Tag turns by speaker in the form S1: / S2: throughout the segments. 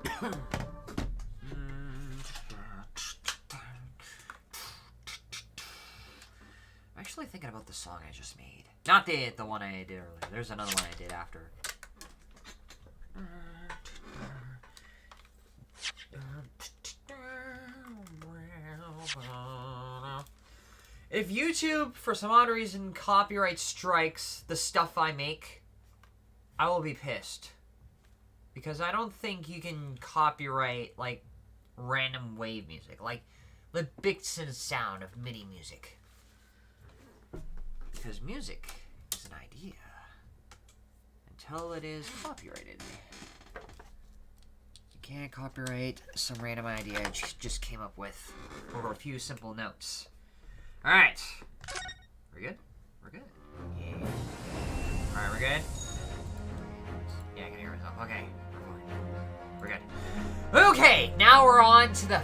S1: I'm actually thinking about the song I just made. Not the one I did earlier. There's another one I did after. If YouTube, for some odd reason, copyright strikes the stuff I make, I will be pissed. Because I don't think you can copyright, like, random wave music. Like, the Bixen sound of MIDI music. Because music is an idea. Until it is copyrighted. You can't copyright some random idea I just came up with over a few simple notes. Alright. We're good? We're good. Yeah. Alright, we're good? Yeah, I can hear myself. Okay. We're good. Okay, now we're on to the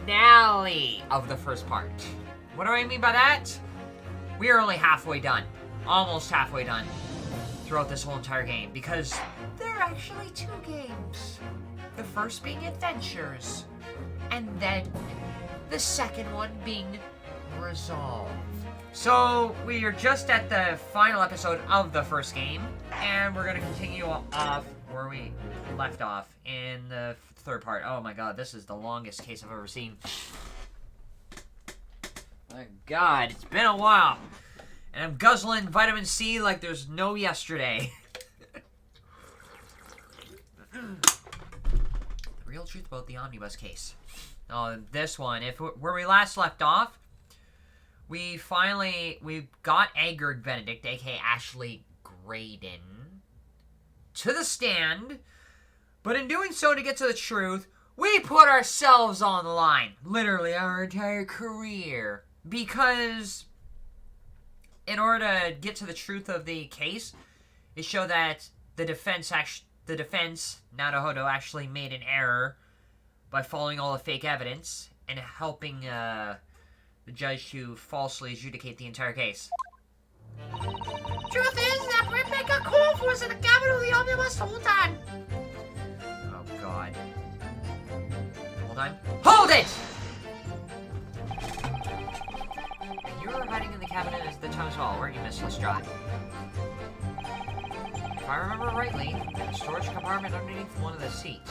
S1: finale of the first part. What do I mean by that? We are only halfway done. Almost halfway done throughout this whole entire game. Because there are actually 2 games. The first being Adventures. And then the second one being Resolve. So we are just at the final episode of the first game, and we're gonna continue off where we left off in the third part. Oh my god, this is the longest case I've ever seen. My god, it's been a while, and I'm guzzling vitamin C like there's no yesterday. The real truth about the omnibus case. Oh, this one, where we last left off, we got Eggert Benedict, aka Ashley Graydon, to the stand, but in doing so, to get to the truth, we put ourselves on the line. Literally, our entire career. Because in order to get to the truth of the case, it showed that the defense, Naruhodo, actually made an error by following all the fake evidence and helping, the judge to falsely adjudicate the entire case.
S2: Truth is that Rebecca Cove was in the cabin of the omnibus the whole time.
S1: Oh, God. Hold on. Hold it! And you were hiding in the cabinet at the time as well, weren't you, Miss Lestrade? If I remember rightly, a storage compartment underneath one of the seats.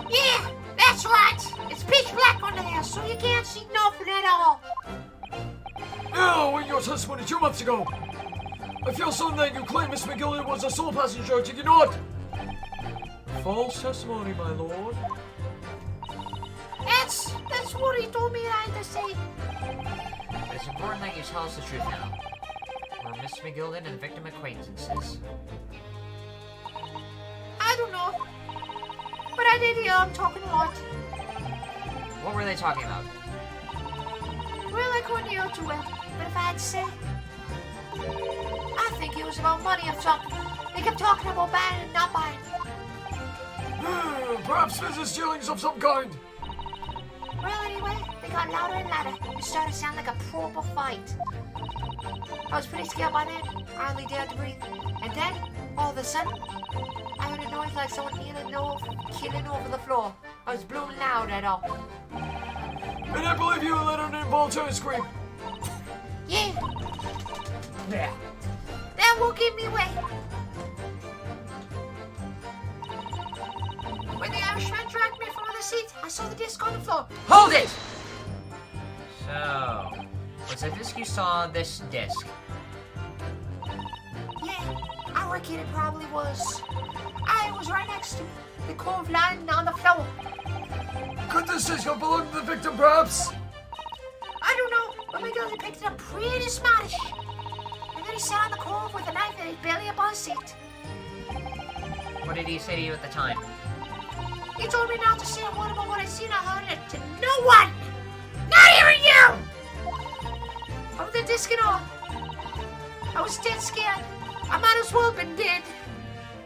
S2: Yeah, that's right. It's pitch black under there, so you can't see nothing at all.
S3: Now, in your testimony 2 months ago, I feel certain that you claim Miss McGillian was a sole passenger, did you not? False testimony, my lord.
S2: That's what he told me I had to say.
S1: But it's important that you tell us the truth now. Were Miss McGillian and the victim acquaintances?
S2: I don't know. But I did hear him talking a lot.
S1: What were they talking about?
S2: Well, I couldn't hear too well. But if I had to say, I think it was about money or something. They kept talking about buying and not buying.
S3: Perhaps business dealings of some kind.
S2: Well, anyway, they got louder and louder. It started to sound like a proper fight. I was pretty scared by then. I hardly dared to breathe. And then, all of a sudden, I heard a noise like someone killing over the floor. I was blown loud at all.
S3: And I believe you let out an involuntary scream.
S2: Yeah. That won't give me away. When the Irishman dragged me from the seat, I saw the disc on the floor.
S1: Hold it! So, was the disc you saw this disc?
S2: Yeah, I reckon it probably was. I was right next to it. The cove lying on the floor.
S3: Could this disc have belonged to the victim, perhaps?
S2: I don't know, but McGillian picked it up pretty smartish. And then he sat on the cove with a knife in his belly up on the seat.
S1: What did he say to you at the time?
S2: He told me not to say a word about what I seen or heard it to no one! Not even you! Of the disc and all. I was dead scared. I might as well have been dead.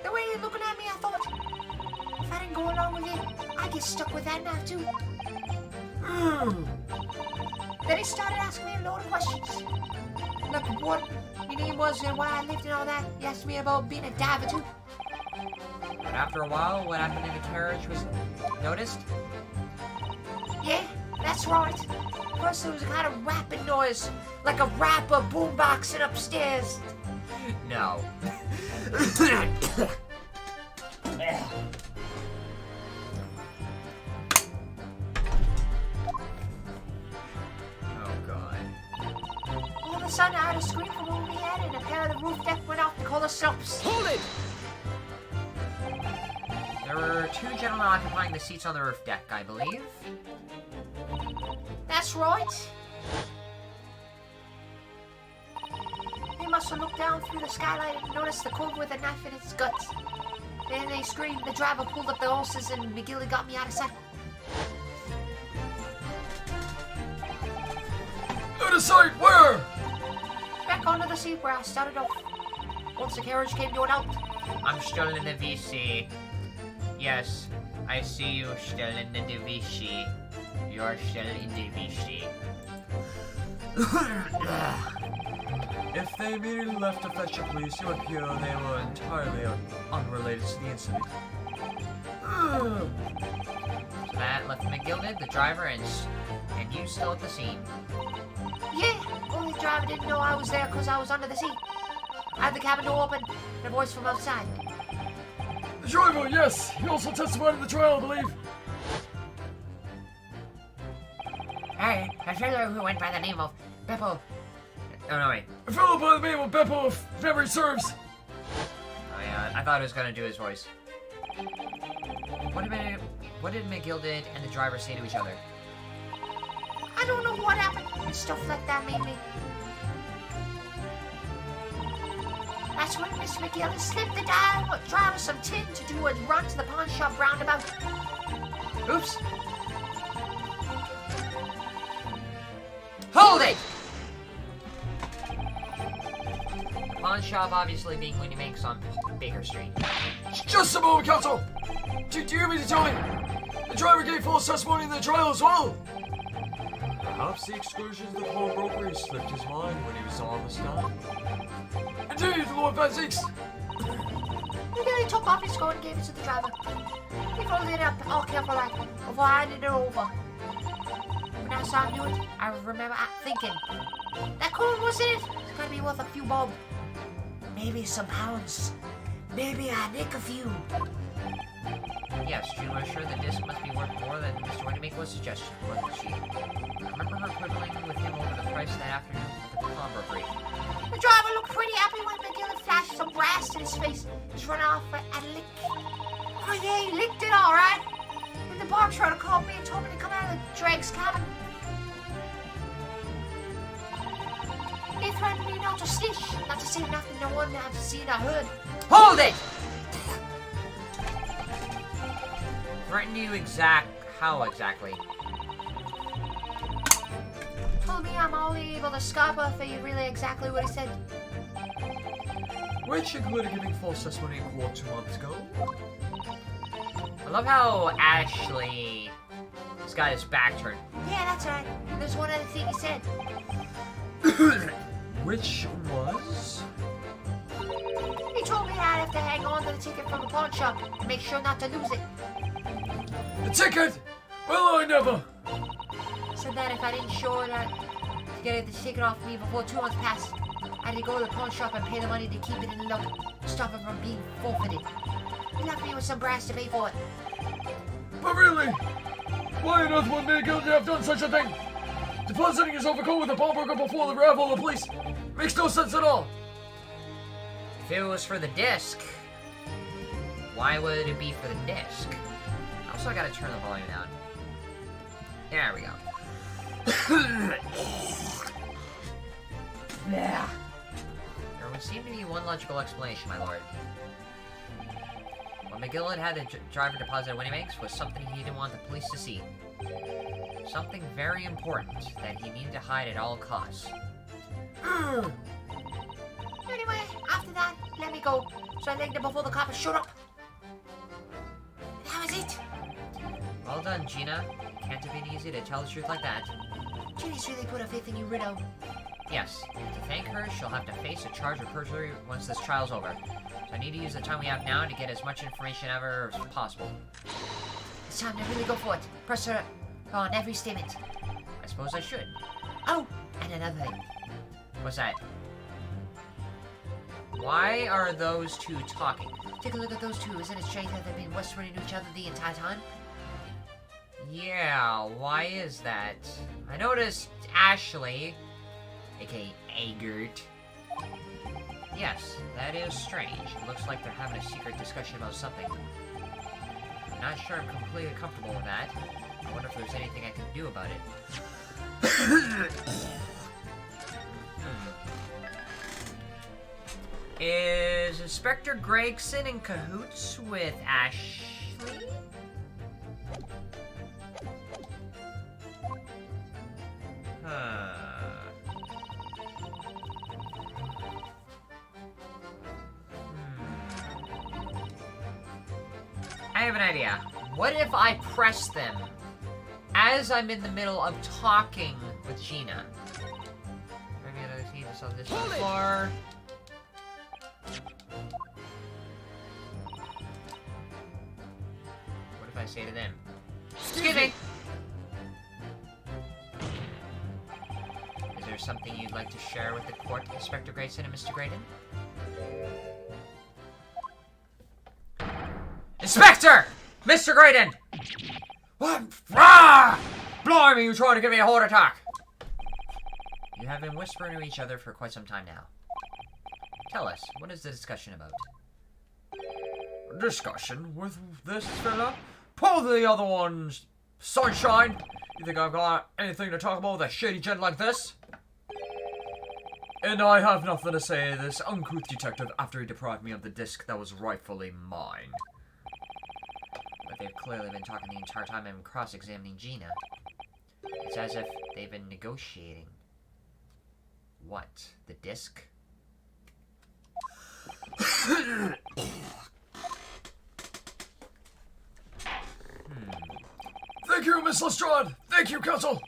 S2: The way you're looking at me, I thought, if I didn't go along with it, I'd get stuck with that knife too. Then he started asking me a load of questions. Like what your name was and why I lived and all that. He asked me about being a diver too.
S1: after a while, what happened in the carriage was noticed?
S2: Yeah, that's right. First there was a kind of rapping noise, like a rapper boomboxing upstairs.
S1: No. Oh, God.
S2: All of a sudden I heard a scream from over my head and a pair of the roof deck went out to call the stops.
S3: Hold it!
S1: There were 2 gentlemen occupying the seats on the roof deck, I believe.
S2: That's right. They must have looked down through the skylight and noticed the cove with a knife in its guts. Then they screamed, the driver pulled up the horses, and McGilly got me out of sight.
S3: Out of sight, where?
S2: Back onto the seat where I started off. Once the carriage came to an halt.
S1: I'm still in the VC. Yes, I see you still in the VC. You're still in the VC.
S3: If they immediately left to fetch the police, you would hear they were entirely unrelated to the incident.
S1: So that left McGilded, the driver, and you still at the scene.
S2: Yeah, only the driver didn't know I was there because I was under the seat. I had the cabin door open and a voice from outside.
S3: The driver, yes! He also testified in the trial, I believe.
S2: Hey, a fellow who went by the name of Beppo.
S1: Oh, no, wait.
S3: A fellow by the name of Beppo, if memory serves.
S1: Oh, yeah, I thought it was going to do his voice. What did McGilded and the driver say to each other?
S2: I don't know what happened. Stuff like that made me. That's when Miss McGillis slipped the driver some tin to do a run to the pawn shop roundabout.
S1: Oops. Hold it! The pawn shop obviously being Winnie Makes on Baker Street.
S3: Just a moment, counsel! Do you mean to tell me the driver gave false testimony in the trial as well? Perhaps the excursions of the pawnbroker slipped his mind when he was on the stand. Indeed, Lord Garnetzx.
S2: McGilly took off his coat and gave it to the driver. He folded it up all careful like before handing it over. When I saw him do it, I remember thinking, that coin wasn't it? It's gonna be worth a few bob. Maybe some pounds. Maybe I nick a few.
S1: Yes, June was sure the disc must be worth more than Mr. Winnemake was suggestion, wasn't she? I remember her quibbling with him over the price that afternoon at the pawnbrokery.
S2: The driver looked pretty happy when McGilly flashed some brass in his face. He's run off at a lick. Oh yeah, he licked it all right. And the bar trying to call me and told me to come out of the Drake's cabin. They threatened me not to snitch, not to say nothing no one had seen or heard.
S1: Hold it! Threaten you how exactly?
S2: Told me I'm only able to scarp off for you really exactly what he said.
S3: Which included giving false testimony in court 2 months ago.
S1: I love how Ashley has got his back turned.
S2: Yeah, that's right. There's one other thing he said.
S3: Which was?
S2: He told me I'd have to hang on to the ticket from the pawn shop and make sure not to lose it.
S3: The ticket? Well, I never.
S2: Said that if I didn't show that to get the ticket off me before 2 months passed, I had to go to the pawn shop and pay the money to keep it in the look to stop it from being forfeited. He left me with some brass to pay for it.
S3: But really? Why on earth would McGildy have done such a thing? Depositing his overcoat with a pawnbroker before the arrival of the police makes no sense at all.
S1: If it was for the disc, why would it be for the disc? Also, I gotta turn the volume down. There we go.
S2: Yeah.
S1: There would seem to be one logical explanation, my lord. What McGillen had the driver deposit Winnie Makes was something he didn't want the police to see. Something very important that he needed to hide at all costs.
S2: Anyway, after that, let me go. So I legged it before the cops showed up. That was it.
S1: Well done, Gina. Can't have been easy to tell the truth like that.
S2: Ginny's really put her faith in you, Rideau.
S1: Yes, to thank her, she'll have to face a charge of perjury once this trial's over. So I need to use the time we have now to get as much information ever as possible.
S2: It's time to really go for it. Press her on every statement.
S1: I suppose I should.
S2: Oh, and another thing.
S1: What's that? Why are those two talking?
S2: Take a look at those two. Isn't it strange that they've been whispering to each other the entire time?
S1: Yeah, why is that? I noticed Ashley, aka Agert. Yes, that is strange. It looks like they're having a secret discussion about something. I'm not sure I'm completely comfortable with that. I wonder if there's anything I can do about it. Is Inspector Gregson in cahoots with Ashley? I have an idea. What if I press them as I'm in the middle of talking with Gina? Maybe I don't see this on this floor. What if I say to them? Excuse me! Is there something you'd like to share with the court, Inspector Grayson and Mr. Graydon? Inspector! Mr. Graydon! What? Ah! Blimey, you trying to give me a heart attack! You have been whispering to each other for quite some time now. Tell us, what is the discussion about?
S3: Discussion with this fella? Pull the other ones, sunshine! You think I've got anything to talk about with a shady gent like this? And I have nothing to say to this uncouth detective after he deprived me of the disc that was rightfully mine.
S1: But they've clearly been talking the entire time and cross-examining Gina. It's as if they've been negotiating. What? The disc?
S3: Thank you, Miss Lestrade! Thank you, Counsel!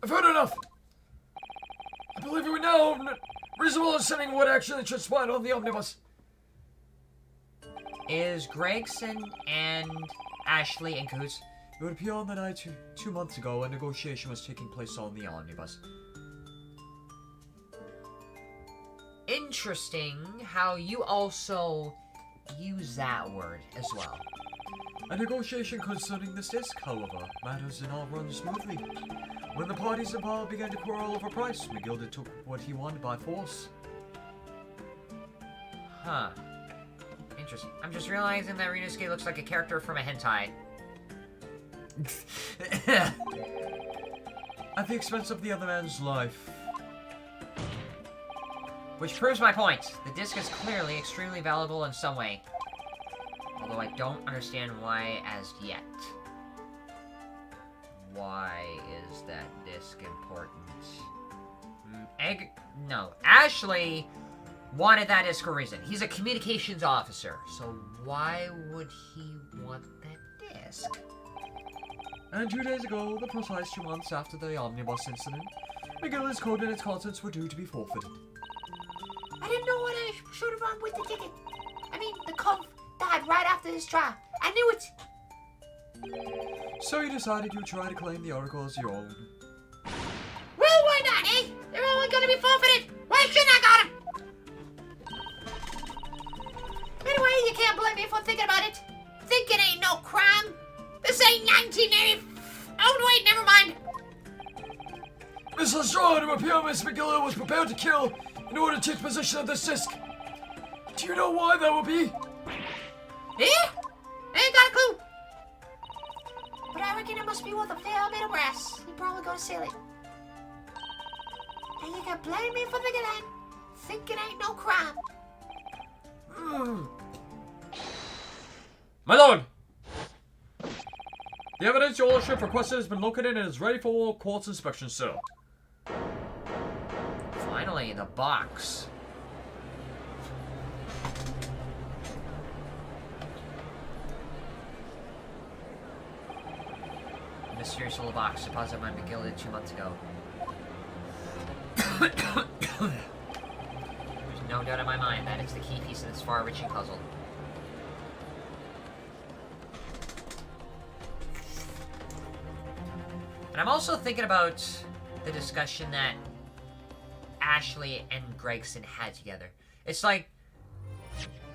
S3: I've heard enough! I believe we now reasonable understanding what actually transpired on the omnibus.
S1: Is Gregson and Ashley in cahoots?
S3: It would appear on the night 2 months ago a negotiation was taking place on the omnibus.
S1: Interesting how you also use that word as well.
S3: A negotiation concerning this disc, however, matters did not run smoothly. When the parties involved began to quarrel over price, McGilda took what he wanted by force.
S1: Huh. Interesting. I'm just realizing that Ryunosuke looks like a character from a hentai.
S3: At the expense of the other man's life.
S1: Which proves my point. The disc is clearly extremely valuable in some way. Although I don't understand why as yet. Why is that disc important? No. Ashley wanted that disc for a reason. He's a communications officer. So why would he want that disc?
S3: And 2 days ago, the precise 2 months after the omnibus incident, McGilda's code and its contents were due to be forfeited.
S2: I didn't know what I should have done with the ticket. I mean, the cove died right after this trial. I knew it.
S3: So you decided you'd try to claim the article as your own.
S2: Well, why not, eh? They're only gonna be forfeited. Why shouldn't I got them? Anyway, you can't blame me for thinking about it. Thinking ain't no crime. This ain't 1980. Oh, wait, never mind.
S3: Miss Lestrade, it would appear Miss McGilda was prepared to kill in order to take possession of this disc. Do you know why that would be?
S2: Eh? I ain't got a clue. But I reckon it must be worth a fair bit of brass. You're probably gonna sell it. And you can blame me for thinking that. Thinking ain't no crime.
S3: My lord! The evidence your lordship requested has been located and is ready for court's inspection, sir.
S1: Finally, the box. Mysterious little box deposited by McGilda 2 months ago. There's no doubt in my mind that it's the key piece of this far-reaching puzzle. And I'm also thinking about the discussion that Ashley and Gregson had together. It's like,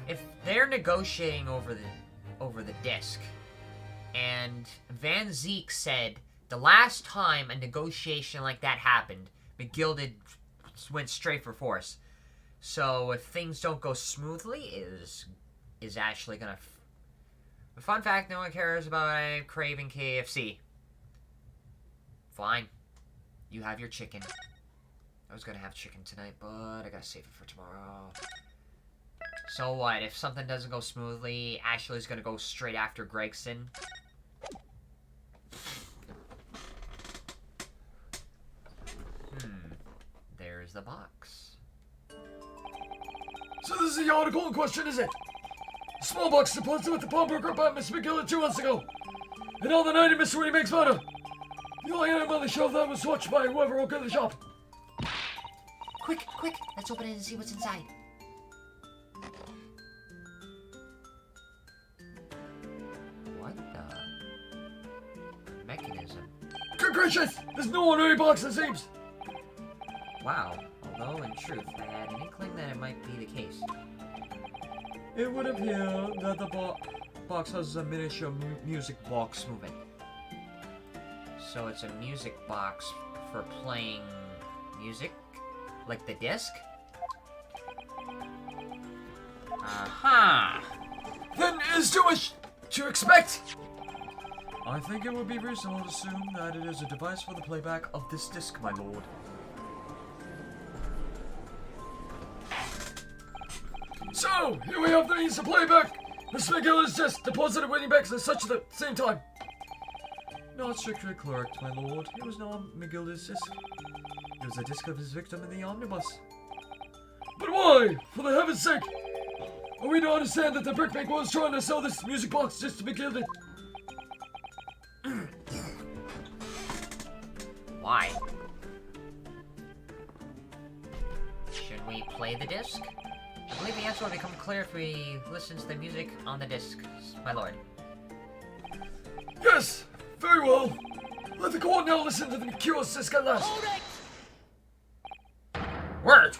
S1: if they're negotiating over the disc, and Van Zeke said the last time a negotiation like that happened, McGilded went straight for force. So if things don't go smoothly, is Ashley gonna... Fun fact, no one cares about craving KFC. Fine. You have your chicken. I was gonna have chicken tonight, but I gotta save it for tomorrow. So what? If something doesn't go smoothly, Ashley's gonna go straight after Gregson. There's the box.
S3: So this is the article in question, is it? A small box deposited with the pawnbroker by Mr. McGill 2 months ago. And on the night of Mr. Winnie makes murder. The only item on the shelf that was watched by whoever broke in the shop.
S2: Quick, quick, let's open it and see what's inside.
S1: What the mechanism?
S3: Good gracious! There's no ordinary box, it seems.
S1: Wow. Although, in truth, I had an inkling that it might be the case.
S3: It would appear that the box has a miniature music box moving.
S1: So it's a music box for playing music? Like the disc? Aha!
S3: Then is too much to expect. I think it would be reasonable to assume that it is a device for the playback of this disc, my lord. So, here we have the means to playback. Mr. McGill is just deposited winning backs at such at the same time. Not strictly correct, my lord. It was not McGill's disc. It was a disc of his victim in the omnibus. But why? For the heaven's sake! Are we to understand that the brickmaker was trying to sell this music box just to be gilded?
S1: Why? Should we play the disc? I believe the answer will become clear if we listen to the music on the disc, my lord.
S3: Yes! Very well! Let the court now listen to the curious disc at last.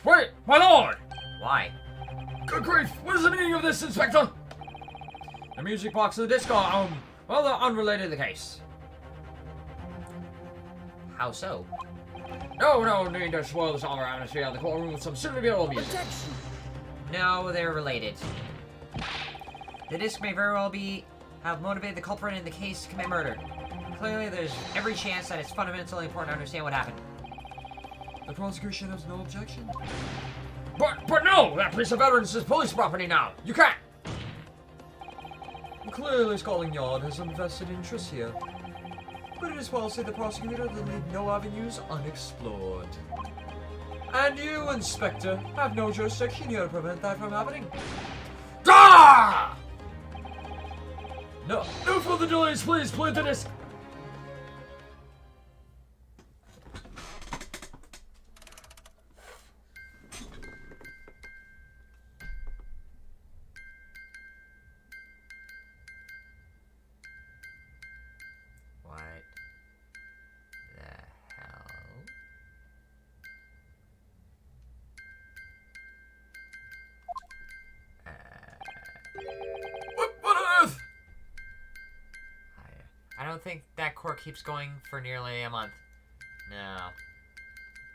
S1: Wait, my lord! Why?
S3: Good grief! What is the meaning of this, Inspector?
S1: The music box and the disc are, well, they're unrelated to the case. How so? No need to spoil the somber atmosphere of the courtroom with some silly bit of music. No, they're related. The disc may very well have motivated the culprit in the case to commit murder. Clearly, there's every chance that it's fundamentally important to understand what happened.
S3: The prosecution has no objection.
S1: But no! That piece of evidence is police property now! You can't!
S3: Clearly, Scotland Yard has some vested interest here. But it is policy the prosecutor to leave no avenues unexplored. And you, Inspector, have no jurisdiction here to prevent that from happening.
S1: Ah!
S3: No further delays, please. Play the disc.
S1: What the hell?
S3: What on earth?
S1: I don't think that court keeps going for nearly a month. No.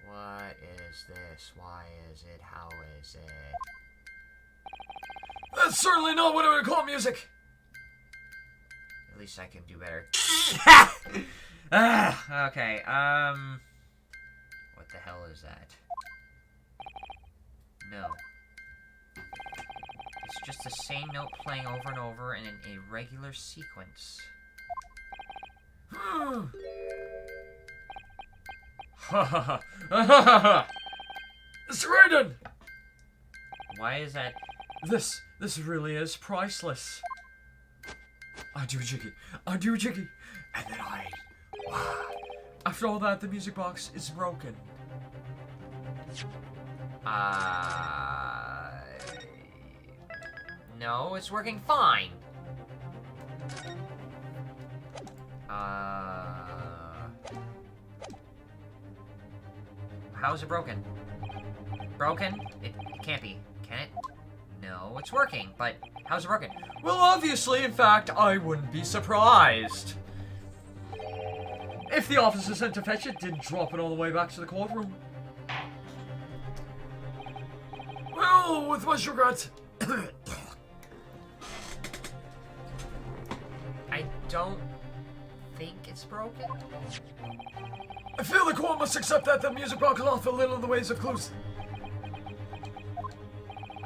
S1: What is this? Why is it? How is it?
S3: That's certainly not what I would call music.
S1: At least I can do better. Okay, what the hell is that? No. It's just the same note playing over and over in an irregular sequence.
S3: Mr. Raiden!
S1: Why is that?
S3: This really is priceless. I do jiggy, and then after all that, the music box is broken.
S1: No, it's working fine. How is it broken? Broken? It can't be. Can it? No, it's working, but how's it broken?
S3: Well, obviously, in fact, I wouldn't be surprised if the officer sent to fetch it didn't drop it all the way back to the courtroom. Well, with much regret.
S1: I don't think it's broken.
S3: I feel the court must accept that the music box will offer little in the ways of clues.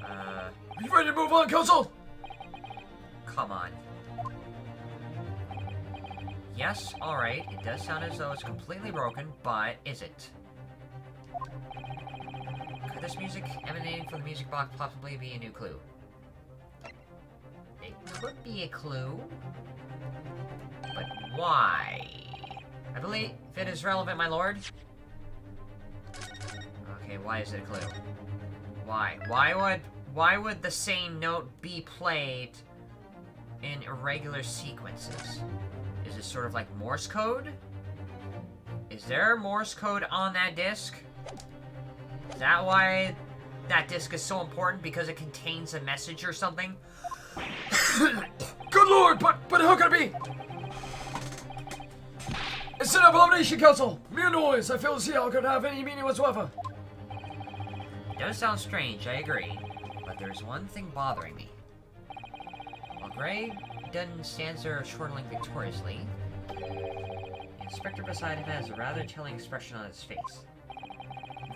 S3: Are you ready to move on, counsel?
S1: Come on. Yes, alright, it does sound as though it's completely broken, but is it? Could this music emanating from the music box possibly be a new clue? It could be a clue, but why? I believe it is relevant, my lord. Okay, why is it a clue? Why? Why would the same note be played in irregular sequences? Is it sort of like Morse code? Is there Morse code on that disc? Is that why that disc is so important? Because it contains a message or something?
S3: Good lord, but how could it be? It's an abomination, counsel! Mere noise! I fail to see how it could have any meaning whatsoever.
S1: It does sound strange, I agree. But there's one thing bothering me. While Gray Dunn stands there chortling victoriously, the inspector beside him has a rather telling expression on his face.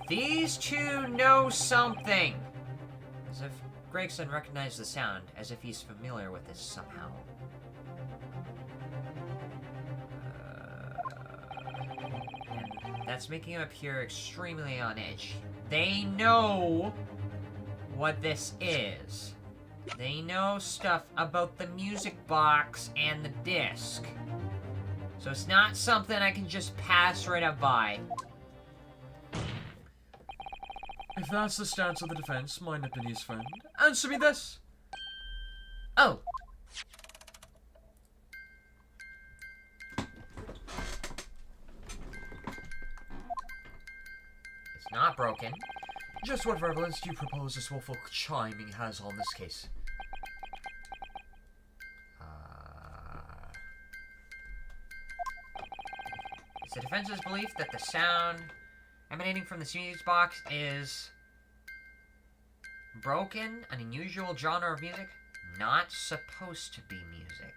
S1: These two know something! As if Gregson recognized the sound, as if he's familiar with it somehow. And that's making him appear extremely on edge. They know what this is. They know stuff about the music box and the disc. So it's not something I can just pass right up by.
S3: If that's the stance of the defense, my Nipponese friend, answer me this.
S1: Oh. It's not broken.
S3: Just what relevance do you propose this woeful chiming has on this case?
S1: It's the defense's belief that the sound emanating from the music box is broken, an unusual genre of music, not supposed to be music.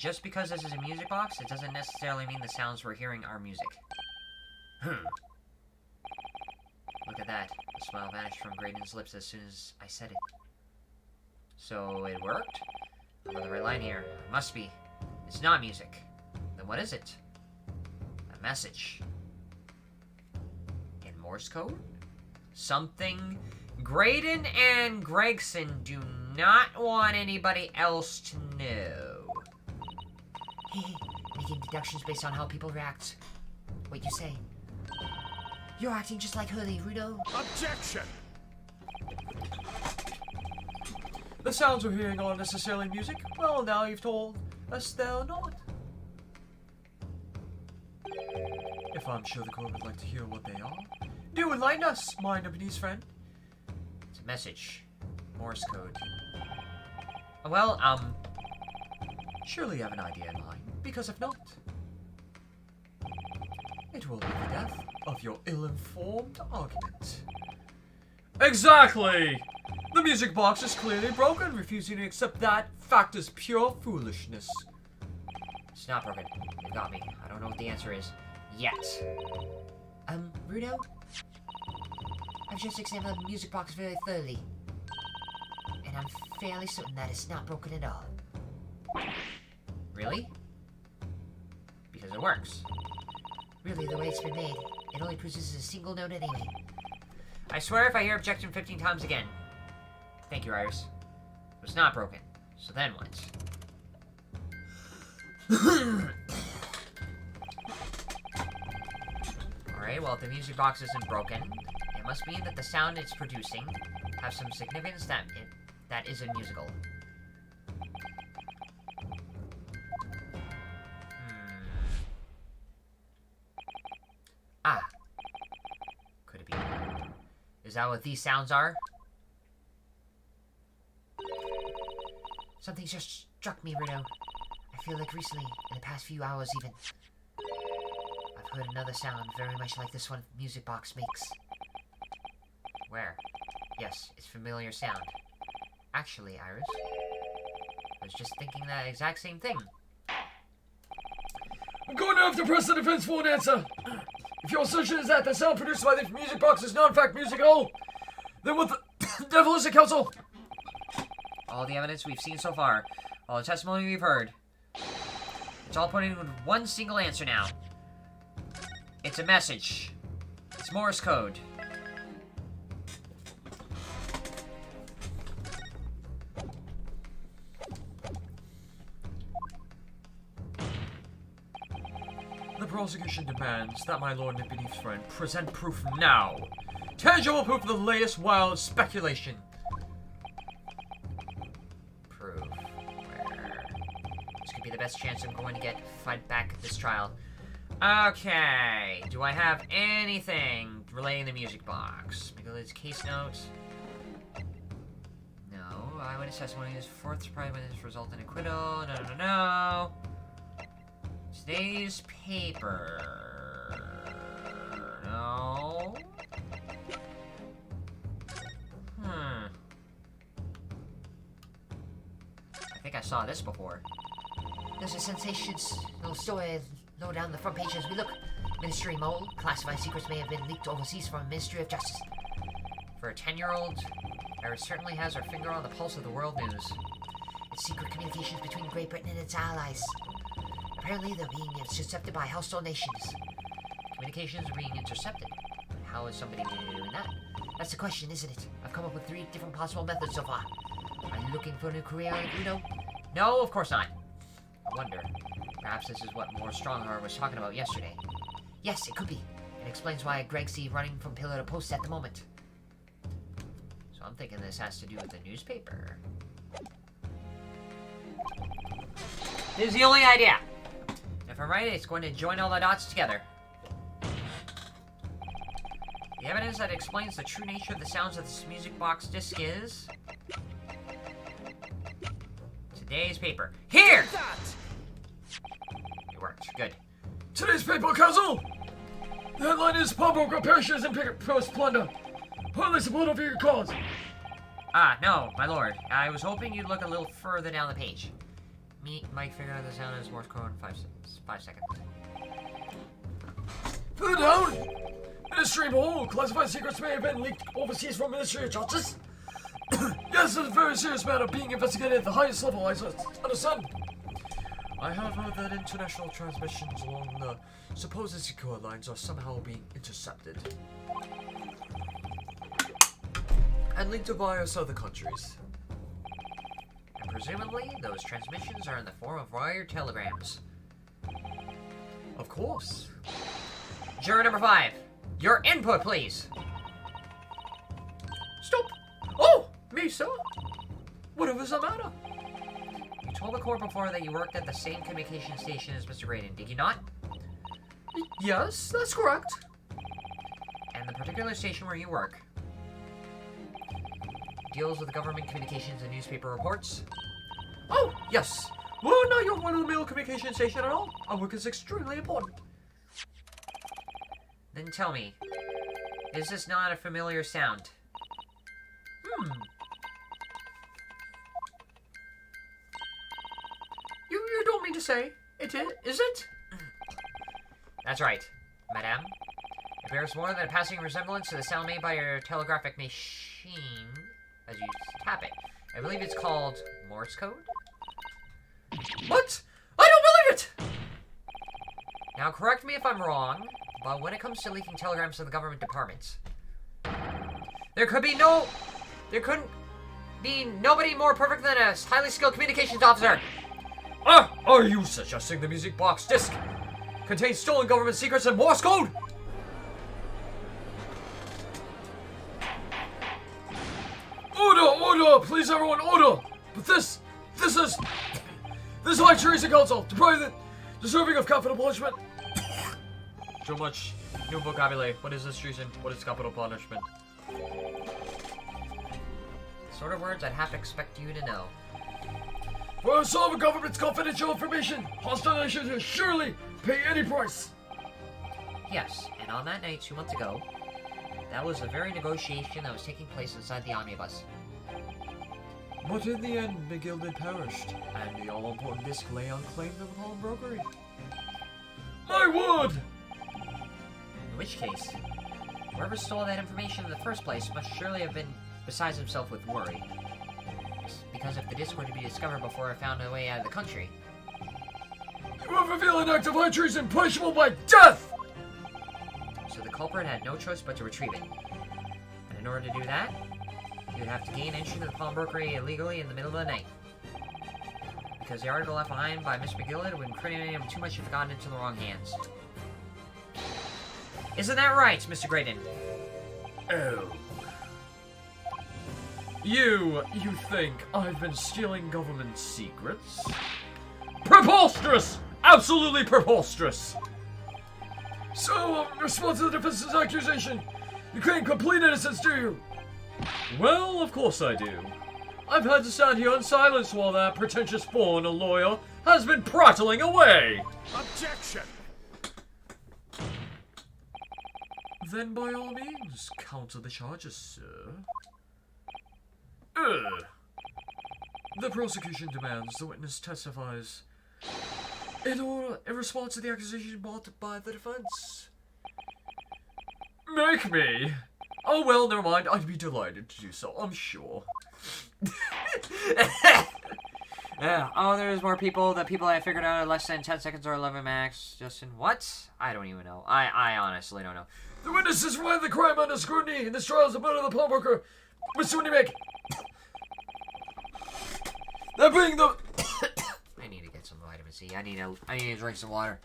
S1: Just because this is a music box, it doesn't necessarily mean the sounds we're hearing are music. Look at that. The smile vanished from Graydon's lips as soon as I said it. So it worked? I'm on the right line here. It must be. It's not music. Then what is it? A message. In Morse code? Something Graydon and Gregson do not want anybody else to know.
S2: Making deductions based on how people react. Wait, you say? You're acting just like Hurley, Rudo.
S4: Objection!
S3: The sounds we're hearing aren't necessarily music. Well, now you've told us they're not. If I'm sure the court would like to hear what they are, do enlighten us, my Nipponese friend.
S1: It's a message. Morse code. Well,
S3: Surely you have an idea in mind, because if not, it will be the death of your ill-informed argument. Exactly! The music box is clearly broken. Refusing to accept that fact is pure foolishness.
S1: it's not broken. They got me. I don't know what the answer is. Yet.
S2: Rudo? I've just examined the music box very thoroughly. And I'm fairly certain that it's not broken at all.
S1: Really? Because it works.
S2: Really, the way it's been made, it only produces a single note anyway.
S1: I swear if I hear objection 15 times again. Thank you, Iris. It's not broken. So then what? Alright, well if the music box isn't broken, it must mean that the sound it's producing has some significance that isn't musical. that what these sounds are?
S2: Something just struck me, Rito. I feel like recently, in the past few hours even, I've heard another sound very much like this one music box makes.
S1: Where? Yes, it's familiar sound. Actually, Iris, I was just thinking that exact same thing.
S3: I'm going to have to press the defense for an answer. If your assertion is that the sound produced by the music box is not in fact music at all, then what the devil is it, Council?
S1: All the evidence we've seen so far, all the testimony we've heard, it's all pointing to one single answer now. It's a message. It's Morse code.
S3: The prosecution demands that my Lord Nippini's friend present proof now. Tangible proof of the latest wild speculation.
S1: Proof. Where? This could be the best chance I'm going to fight back at this trial. Okay. Do I have anything relating to the music box? Miguel's case notes. No. Eyewitness testimony is fourth surprise witness result in acquittal. No. Today's paper. No. I think I saw this before.
S2: There's a sensational story low down the front page as we look. Ministry mole. Classified secrets may have been leaked overseas from Ministry of Justice.
S1: For a 10-year-old, Iris certainly has her finger on the pulse of the world news.
S2: It's secret communications between Great Britain and its allies. Apparently they're being intercepted by hostile nations.
S1: Communications are being intercepted. How is somebody doing that?
S2: That's the question, isn't it? I've come up with 3 different possible methods so far. Are you looking for a new career, Rito?
S1: No, of course not. I wonder. Perhaps this is what Moore Strongheart was talking about yesterday.
S2: Yes, it could be. It explains why Greg's running from pillar to post at the moment.
S1: So I'm thinking this has to do with the newspaper. This is the only idea. If I'm right, it's going to join all the dots together. The evidence that explains the true nature of the sounds of this music box disc is... today's paper. Here! It worked. Good.
S3: Today's paper, Council! The headline is Pawnbroker perishes in post plunder. Hardly support of your cause.
S1: Ah, no, my lord. I was hoping you'd look a little further down the page. Mike figured out the sound is Morse code in 5 seconds.
S3: Further down! Ministry mole. Classified secrets may have been leaked overseas from Ministry of Justice. Yes, it's a very serious matter being investigated at the highest level, I understand. I have heard that international transmissions along the supposed secure lines are somehow being intercepted and linked to various other countries.
S1: And presumably, those transmissions are in the form of wire telegrams.
S3: Of course.
S1: Juror number 5, your input, please.
S3: Stop! Oh! Me, sir? Whatever's the matter?
S1: You told the court before that you worked at the same communication station as Mr. Graydon, did you not?
S3: Yes, that's correct.
S1: And the particular station where you work deals with government communications and newspaper reports?
S3: Oh, yes. Well, not your run-of-the-mill communication station at all. Our work is extremely important.
S1: Then tell me, is this not a familiar sound?
S3: You don't mean to say it is it?
S1: That's right, madame. It bears more than a passing resemblance to the sound made by your telegraphic machine as you tap it. I believe it's called Morse code?
S3: What? I don't believe it!
S1: Now, correct me if I'm wrong, but when it comes to leaking telegrams to the government departments, there couldn't be nobody more perfect than a highly skilled communications officer.
S3: Are you suggesting the music box disc contains stolen government secrets and Morse code? Order! Please, everyone, order! But this is high treason, Council, deserving of capital punishment.
S1: Too much new vocabulary. What is this treason? What is capital punishment? Sort of words I'd have to expect you to know.
S3: For some of government's confidential information, hostile nations will surely pay any price.
S1: Yes, and on that night 2 months ago, that was the very negotiation that was taking place inside the omnibus.
S3: But in the end, McGilded perished, and the all-important disc lay unclaimed in the pawnbrokery. My word!
S1: In which case, whoever stole that information in the first place must surely have been besides himself with worry. Because if the disc were to be discovered before I found a way out of the country...
S3: You have revealed an act of high treason punishable by death!
S1: So the culprit had no choice but to retrieve it. And in order to do that, he would have to gain entry to the pawnbrokery illegally in the middle of the night. Because the article left behind by Mr. McGillard would incriminate him too much if it got into the wrong hands. Isn't that right, Mr. Graydon?
S3: Oh. You think I've been stealing government secrets? Preposterous! Absolutely preposterous! So, in response to the defense's accusation, you claim complete innocence, do you? Well, of course I do. I've had to stand here in silence while that pretentious foreigner lawyer has been prattling away!
S4: Objection!
S3: Then by all means, counter the charges, sir. The prosecution demands the witness testifies in response to the accusation brought by the defense. Make me? Oh well, never mind. I'd be delighted to do so, I'm sure.
S1: Yeah. Oh, there's more people. The people I figured out in less than 10 seconds or 11 max. Justin, what? I don't even know. I honestly don't know.
S3: The witnesses provided the crime under scrutiny in this trial as the murder of the pawnbroker, Mr. Winnimek. That being the...
S1: I need to get some vitamin C. I need to drink some water.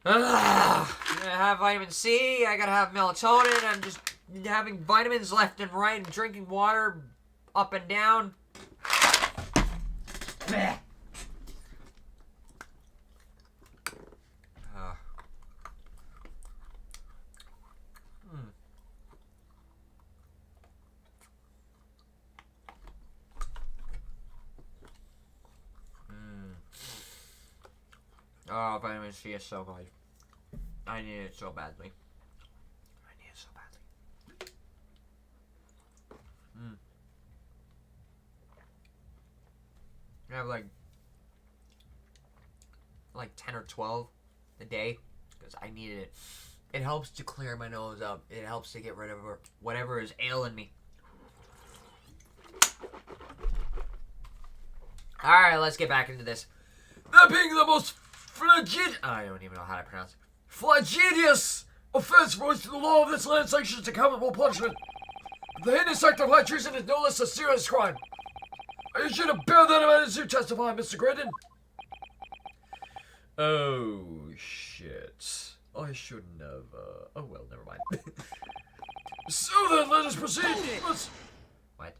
S1: I gotta have vitamin C. I gotta have melatonin. I'm just having vitamins left and right and drinking water up and down. Oh, vitamin C is so good. I need it so badly. I have like 10 or 12 a day because I need it. It helps to clear my nose up. It helps to get rid of whatever is ailing me. Alright, let's get back into this.
S3: That being the most
S1: I don't even know how to pronounce it.
S3: flagitious offense for which the law of this land sanctions accountable punishment. The heinous act of high treason is no less a serious crime. Are you sure to bear that evidence you testify, Mr. Graydon? Oh, shit. I shouldn't have, oh well, never mind. So then, let us proceed.
S1: What?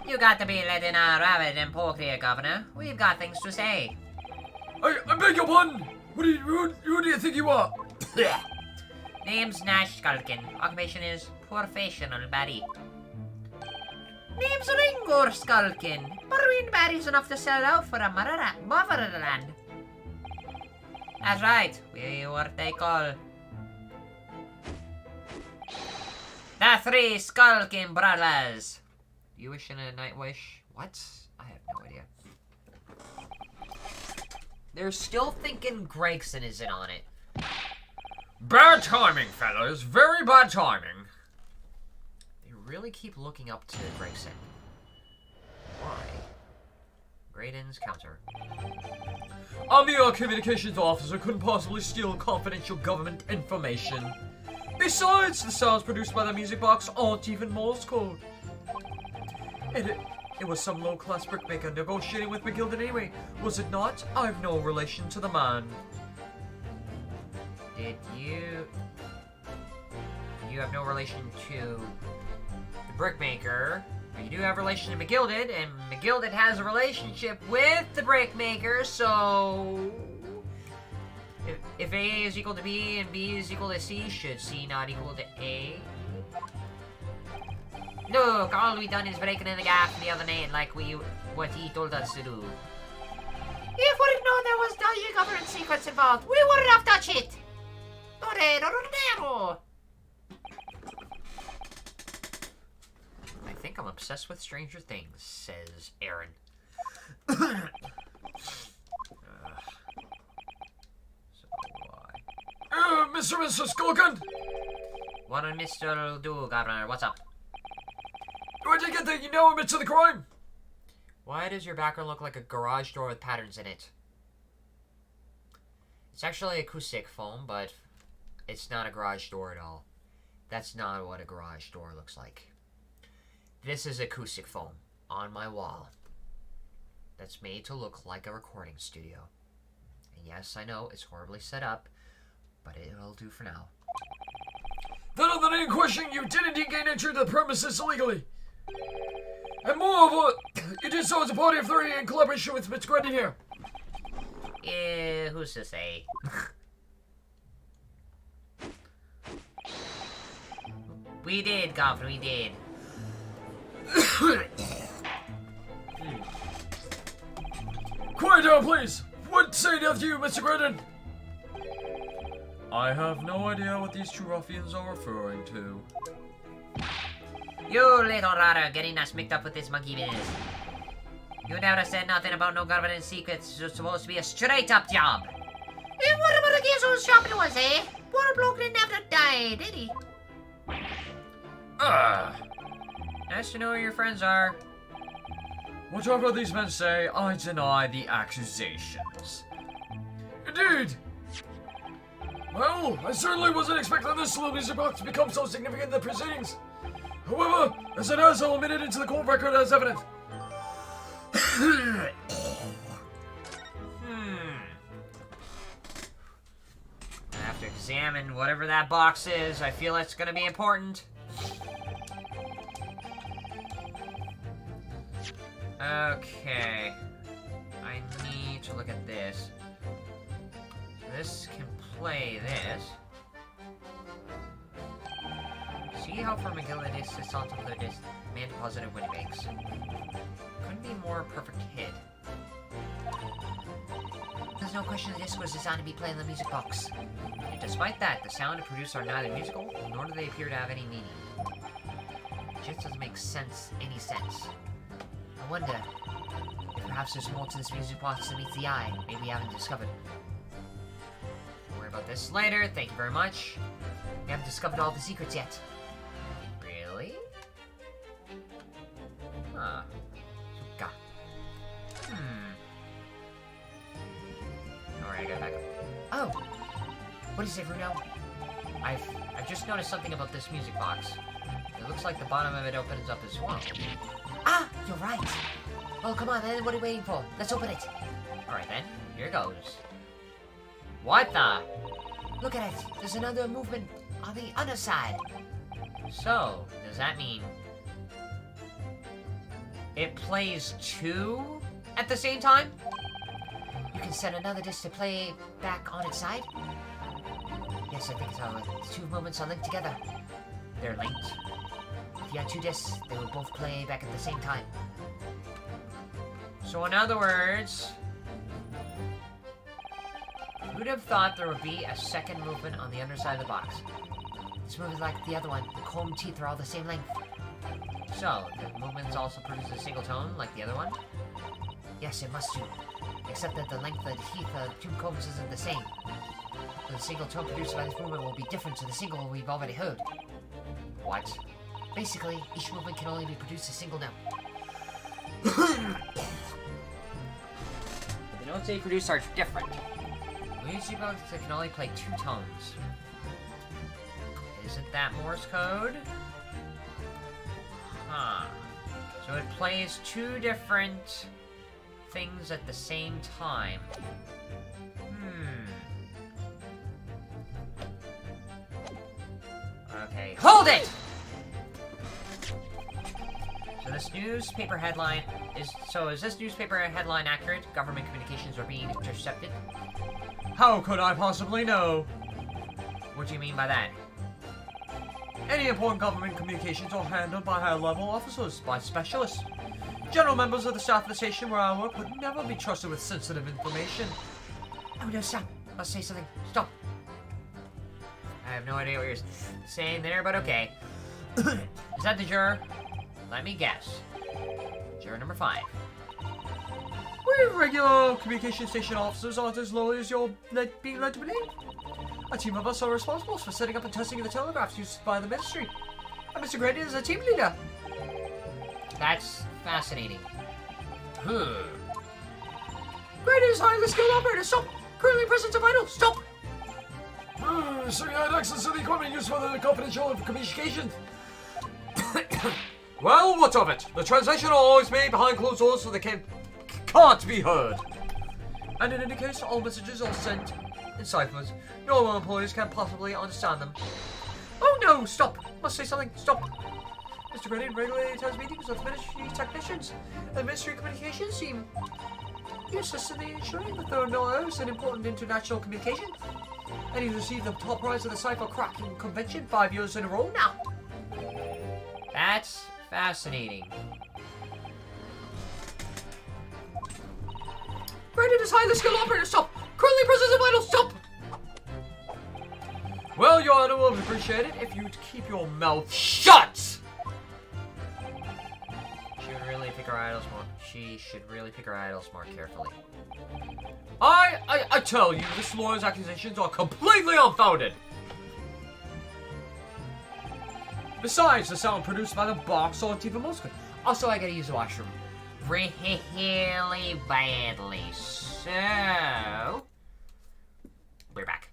S1: You got to be letting our rabbit and poke here, Governor. We've got things to say.
S3: I beg your pardon. Who do you think you are?
S1: Name's Nash Skulkin. Occupation is professional baddie. Name's Ringo Skulkin. Marine baddies enough to sell out for a motherland. That's right. We what they call the Three Skulkin Brothers. You wishing a night wish? What? I have no idea. They're still thinking Gregson is in on it.
S3: Bad timing, fellas. Very bad timing.
S1: They really keep looking up to Gregson. Why? Graydon's counter.
S3: A mere communications officer couldn't possibly steal confidential government information. Besides, the sounds produced by the music box aren't even Morse code. It was some low-class brickmaker negotiating with McGilded anyway, was it not? I've no relation to the man.
S1: Did you... You have no relation to the brickmaker, but you do have relation to McGilded, and McGilded has a relationship with the brickmaker, so... If A is equal to B and B is equal to C, should C not equal to A? Look, all we done is breaking in the gap from the other end like what he told us to do.
S2: If we'd known there was no government secrets involved, we wouldn't have touched it.
S1: I think I'm obsessed with Stranger Things, says Aaron.
S3: Mr. Skulkin!
S1: What did Mr. do, Governor? What's up?
S3: Where'd you get that you now admit to the crime?
S1: Why does your background look like a garage door with patterns in it? It's actually acoustic foam, but it's not a garage door at all. That's not what a garage door looks like. This is acoustic foam on my wall that's made to look like a recording studio. And yes, I know it's horribly set up, but it'll do for now.
S3: Then on the day in question, you did indeed gain entry to the premises illegally. And moreover, you did so as a party of three in collaboration with Mr. Grundy here.
S1: Who's to say? We did, Governor, we did.
S3: Quiet down, please. What say doth you, Mr. Grundy? I have no idea what these two ruffians are referring to.
S1: You little rotter, getting us mixed up with this monkey business. You never said nothing about no government secrets. It's supposed to be a straight-up job.
S2: And what about the guess whose shop it was, eh? Poor bloke didn't have to die, did he?
S1: Nice to know who your friends are.
S3: Whatever these men say, I deny the accusations. Indeed! Well, I certainly wasn't expecting this little music box to become so significant in the proceedings. However, as it has, I'll admit it into the court record as evidence.
S1: I have to examine whatever that box is. I feel it's gonna be important. Okay. I need to look at this. This can play this. See how for McGill it is sits on top of the disc. Man positive when it makes. Couldn't be more perfect hit.
S2: There's no question the disc was designed to be playing the music box.
S1: And despite that, the sound it produced are neither musical, nor do they appear to have any meaning. It just doesn't make any sense.
S2: I wonder if perhaps there's more to this music box than meets the eye. Maybe we haven't discovered.
S1: We'll worry about this later. Thank you very much.
S2: We haven't discovered all the secrets yet.
S1: Really? Huh. Suka. Alright, I gotta back up.
S2: Oh! What is it, Bruno?
S1: I've just noticed something about this music box. It looks like the bottom of it opens up as well.
S2: Ah! You're right! Well, come on then, what are we waiting for? Let's open it!
S1: Alright then, here goes. What the?
S2: Look at it! There's another movement on the underside!
S1: So, does that mean it plays two at the same time?
S2: You can set another disc to play back on its side? Yes, I think so. The two movements are linked together.
S1: They're linked.
S2: If you had two discs, they would both play back at the same time.
S1: So in other words, who'd have thought there would be a second movement on the underside of the box?
S2: This movement is like the other one. The comb teeth are all the same length.
S1: So, the movements also produce a single tone like the other one?
S2: Yes, it must do. Except that the length of the teeth of the two combs isn't the same. So the single tone produced by this movement will be different to the single one we've already heard.
S1: What?
S2: Basically, each movement can only be produced a single note.
S1: But the notes they produce are different. Music box that can only play two tones. Isn't that Morse code? Huh. So it plays two different things at the same time. Okay, hold it! So this newspaper headline is this newspaper headline accurate? Government communications are being intercepted?
S3: How could I possibly know?
S1: What do you mean by that?
S3: Any important government communications are handled by higher-level officers, by specialists. General members of the staff of the station where I work would never be trusted with sensitive information.
S1: Oh no, stop. Let's say something. Stop. I have no idea what you're saying there, but okay. Is that the juror? Let me guess. Juror number 5.
S3: We regular communication station officers aren't as low as you're being led to believe. A team of us are responsible for setting up and testing the telegraphs used by the ministry. And Mr. Grady is a team leader.
S1: That's fascinating.
S3: Grady is highly skilled operator. Stop! Currently present to vital. Stop!
S4: So you had access to the equipment used for the confidential communications?
S3: Well, what of it? The translation are always made behind closed doors so they can't be heard. And in any case, all messages are sent in ciphers. Normal employees can't possibly understand them. Oh no, stop! Must say something, stop! Mr. Grady regularly attends meetings with ministry technicians and ministry communications team. He assists in ensuring that there are no errors in important international communication. And he's received the top prize of the cipher cracking convention 5 years in a row now.
S1: That's fascinating.
S3: Graded is highly skilled operator, stop! Currently present in vital, stop! Well, Your Honor will appreciate it if you'd keep your mouth shut!
S1: She should really pick her idols more carefully.
S3: I tell you, this lawyer's accusations are completely unfounded! Besides, the sound produced by the box aren't even most good.
S1: Also, I gotta use the washroom really badly, so we're back.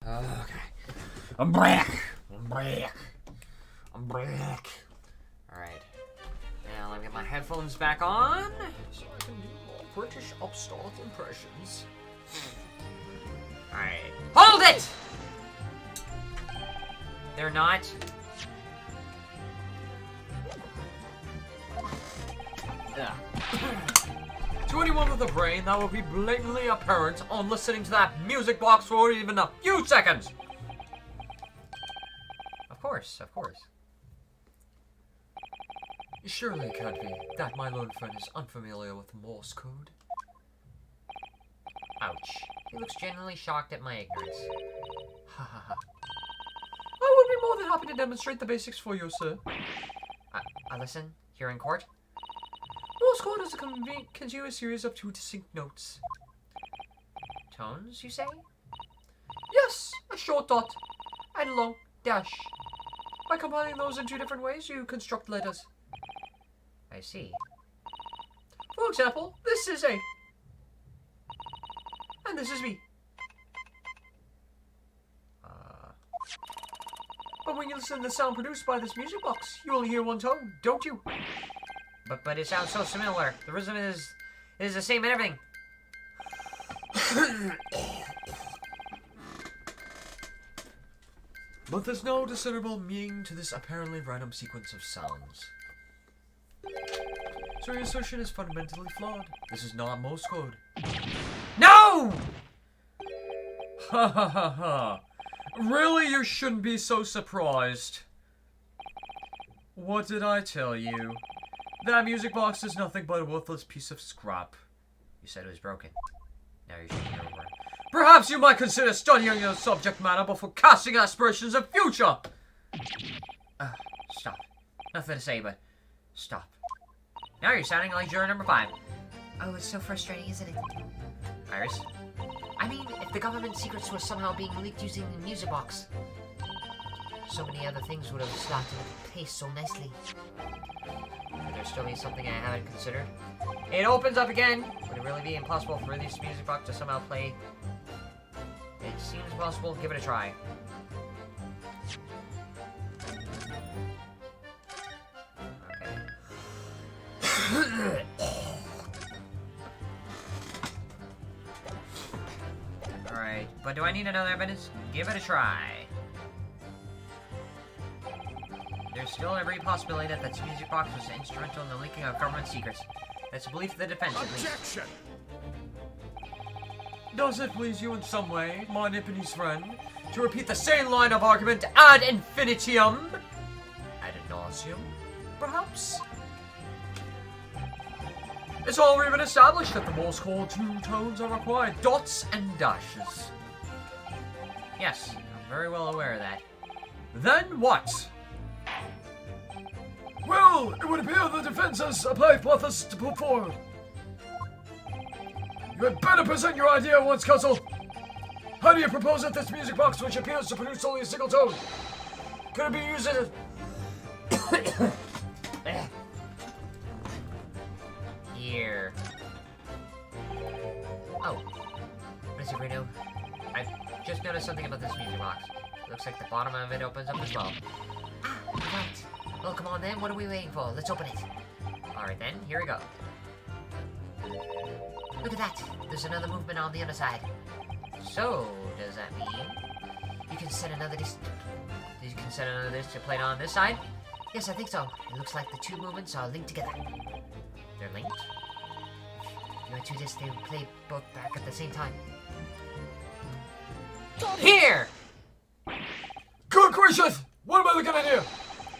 S3: Okay. I'm back.
S1: Alright. Now let me get my headphones back on so I can do more British upstart impressions. Alright. Hold it! They're not.
S3: Yeah. To anyone with a brain, that will be blatantly apparent on listening to that music box for even a few seconds.
S1: Of course.
S3: Surely it can't be that my lone friend is unfamiliar with Morse code.
S1: Ouch. He looks genuinely shocked at my ignorance.
S3: Ha ha ha. I would be more than happy to demonstrate the basics for you, sir.
S1: I listen here in court.
S3: Morse code is a continuous series of 2 distinct notes.
S1: Tones, you say?
S3: Yes, a short dot and a long dash. By combining those in two different ways, you construct letters.
S1: I see.
S3: For example, this is A. And this is B. But when you listen to the sound produced by this music box, you only hear one tone, don't you?
S1: But it sounds so similar. The rhythm is the same and everything.
S3: But there's no discernible meaning to this apparently random sequence of sounds. So your assertion is fundamentally flawed. This is not Morse code.
S1: No!
S3: Ha ha ha ha. Really, you shouldn't be so surprised. What did I tell you? That music box is nothing but a worthless piece of scrap.
S1: You said it was broken. Now you're shaking your over.
S3: Perhaps you might consider studying your subject matter before casting aspirations of future!
S1: Stop. Nothing to say, but stop. Now you're sounding like juror number 5.
S2: Oh, it's so frustrating, isn't it?
S1: Iris?
S2: I mean, if the government secrets were somehow being leaked using the music box, so many other things would have slotted into place so nicely.
S1: Could there still be something I haven't considered? It opens up again! Would it really be impossible for this music box to somehow play? It seems possible. Give it a try. Okay. Alright, but do I need another evidence? Give it a try. There's still every possibility that this music box was instrumental in the leaking of government secrets. That's the belief of the defense, at least.
S4: Objection!
S3: Does it please you in some way, my Nipponese friend, to repeat the same line of argument ad infinitum? Ad nauseum, perhaps? It's already been established that the Morse code 2 tones are required. Dots and dashes.
S1: Yes, I'm very well aware of that.
S3: Then what?
S4: Well, it would appear the defense has a hypothesis to put forward. You had better present your idea at once, Counsel. How do you propose that this music box, which appears to produce only a single tone, could it be used as
S1: Here. Oh. What is it, Bruno? I've just noticed something about this music box. Looks like the bottom of it opens up as well.
S2: Ah, right. Well, come on then. What are we waiting for? Let's open it.
S1: Alright then, here we go.
S2: Look at that. There's another movement on the other side.
S1: So, does that mean
S2: You can set another disc.
S1: you can set another disc to play it on this side?
S2: Yes, I think so. It looks like the two movements are linked together.
S1: They're linked?
S2: Your two discs, they play both back at the same time.
S1: Here!
S4: Good gracious! What am I looking at here?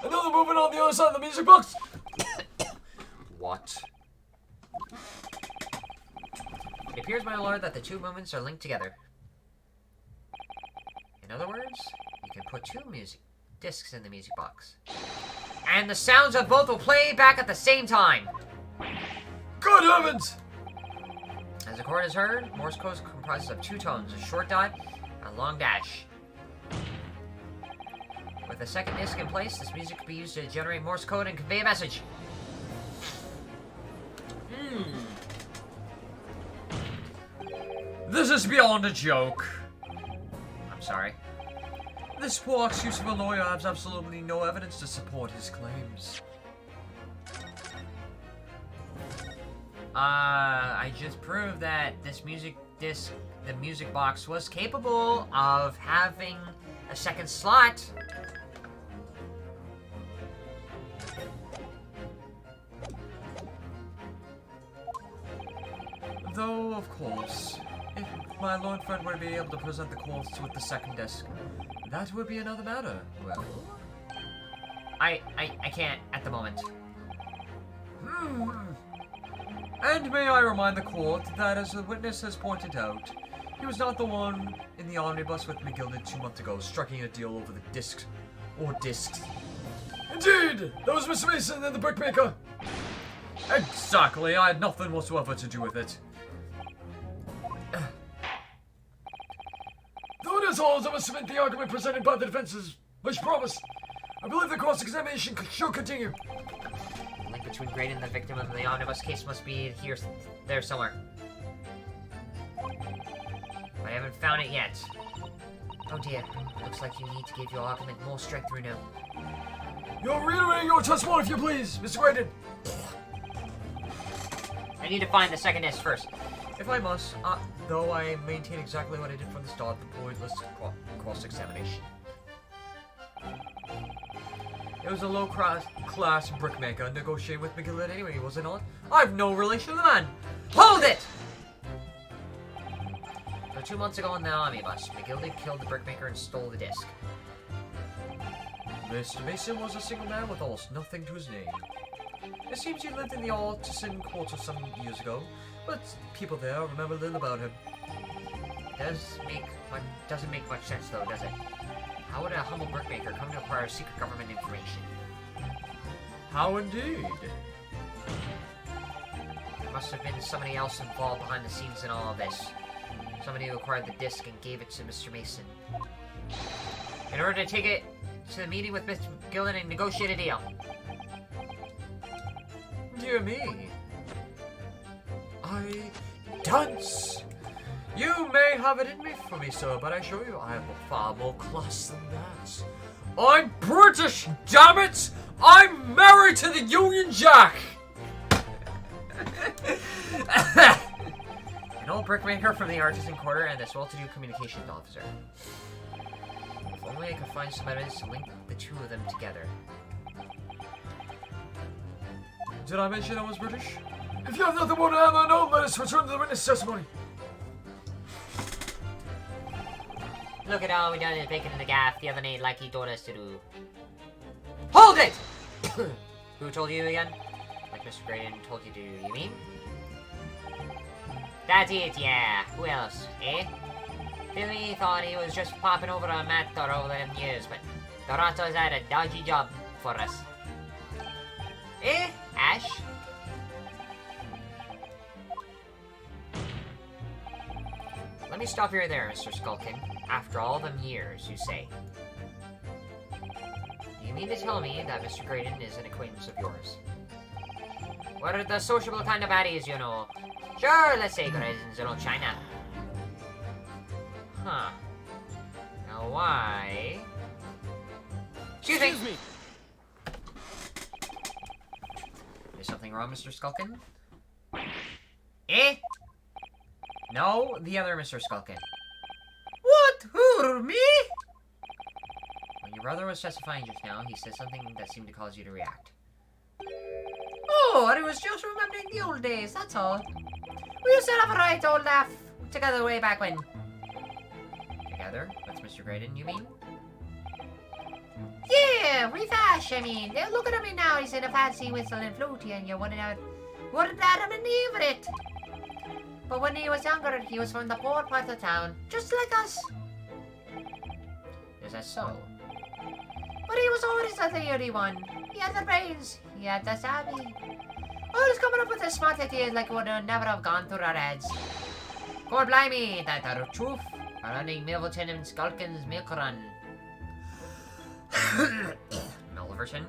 S4: Another movement on the other side of the music box?
S3: What?
S1: It appears, my lord, that the two movements are linked together. In other words, you can put two music discs in the music box. And the sounds of both will play back at the same time.
S4: Good heavens!
S1: As the chord is heard, Morse code comprises of two tones, a short dot and a long dash. With a second disc in place, this music can be used to generate Morse code and convey a message.
S3: This is beyond a joke.
S1: I'm sorry.
S3: This poor excuse of a lawyer has absolutely no evidence to support his claims.
S1: I just proved that this music disc, the music box, was capable of having a second slot.
S3: Though, of course, if my lord friend were to be able to present the chords with the second disc, that would be another matter. Well,
S1: I can't at the moment.
S3: And may I remind the court that, as the witness has pointed out, he was not the one in the omnibus with McGilded 2 months ago, striking a deal over the disc, or discs.
S4: Indeed! That was Mr. Mason and the brickmaker!
S3: Exactly, I had nothing whatsoever to do with it.
S4: Though it is all, I must submit the argument presented by the defenses, which promise I believe the cross-examination should continue.
S1: The link between Graydon and the victim of the omnibus case must be there somewhere. But I haven't found it yet. Oh dear, looks like you need to give your argument more strength, Bruno.
S4: You're reiterating your testimony, if you please, Mr. Graydon.
S1: I need to find the second S first. If I must, though I maintain exactly what I did from the start, the pointless cross-examination. It was a low-class brickmaker negotiating with McGillen anyway, was it not? I've no relation to the man! Hold it! So 2 months ago on the omnibus, McGilden killed the brickmaker and stole the disc.
S3: Mr. Mason was a single man with almost nothing to his name. It seems he lived in the Artisan Quarter some years ago, but people there remember little about him.
S1: Doesn't make much sense though, does it? How would a humble brickmaker come to acquire secret government information?
S3: How indeed?
S1: There must have been somebody else involved behind the scenes in all of this. Somebody who acquired the disc and gave it to Mr. Mason. In order to take it to the meeting with Mr. Gillen and negotiate a deal.
S3: Dear me. Dunce! You may have it in me for me, sir, but I assure you I have far more class than that. I'm British, damn it! I'm married to the Union Jack!
S1: An old brickmaker from the Artisan Quarter and this well-to-do communications officer. If only I could find some evidence to link the two of them together.
S3: Did I mention I was British?
S4: If you have nothing more to add, no, let us return to the witness testimony.
S2: Look at all we done is bacon in the gaff the other night like he told us to do.
S1: Hold it! Who told you again? Like Mr. Graydon told you to, you mean?
S2: That's it, yeah. Who else, eh? Billy thought he was just popping over a matter over them years, but Toronto's had a dodgy job for us. Eh, Ash?
S1: Let me stop you there, Mr. Skulkin. After all them years, you say. Do you mean to tell me that Mr. Graydon is an acquaintance of yours?
S2: We're the sociable kind of baddies, you know. Sure, let's say Graydon's in old China.
S1: Huh. Now why...
S2: Excuse me!
S1: Is something wrong, Mr. Skulkin?
S2: Eh?
S1: No, the other Mr. Skulkin.
S2: What? Who, me?
S1: When your brother was testifying just now, he said something that seemed to cause you to react.
S2: Oh, I was just remembering the old days, that's all. We used to have a right old laugh together way back when.
S1: Together? That's Mr. Graydon, you mean?
S2: Yeah, refash, I mean. Look at him now, he's in a fancy whistle and flute, and you wouldn't let him in it. But when he was younger, he was from the poor part of town, just like us.
S1: Is that so?
S2: But he was always the theory one. He had the brains, he had the savvy. Always coming up with the smart ideas like would never have gone through our heads. God blimey, that's the truth. Running Milverton and Skulkin's milk run.
S1: Milverton?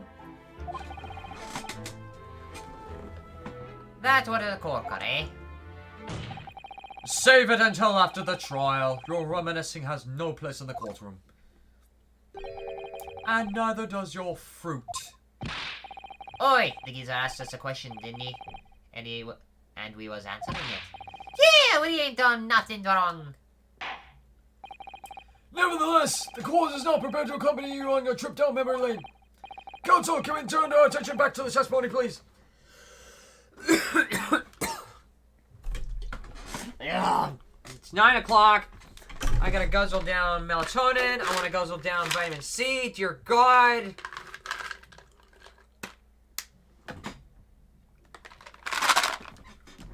S2: That's what a corker, eh?
S3: Save it until after the trial. Your reminiscing has no place in the courtroom. And neither does your fruit.
S2: Oi, the geezer asked us a question, didn't he? And we was answering it. Yeah, we ain't done nothing wrong.
S4: Nevertheless, the court is now prepared to accompany you on your trip down memory lane. Counsel, can we turn our attention back to the testimony, please?
S1: It's 9 o'clock. I gotta guzzle down melatonin. I wanna guzzle down vitamin C. Dear God.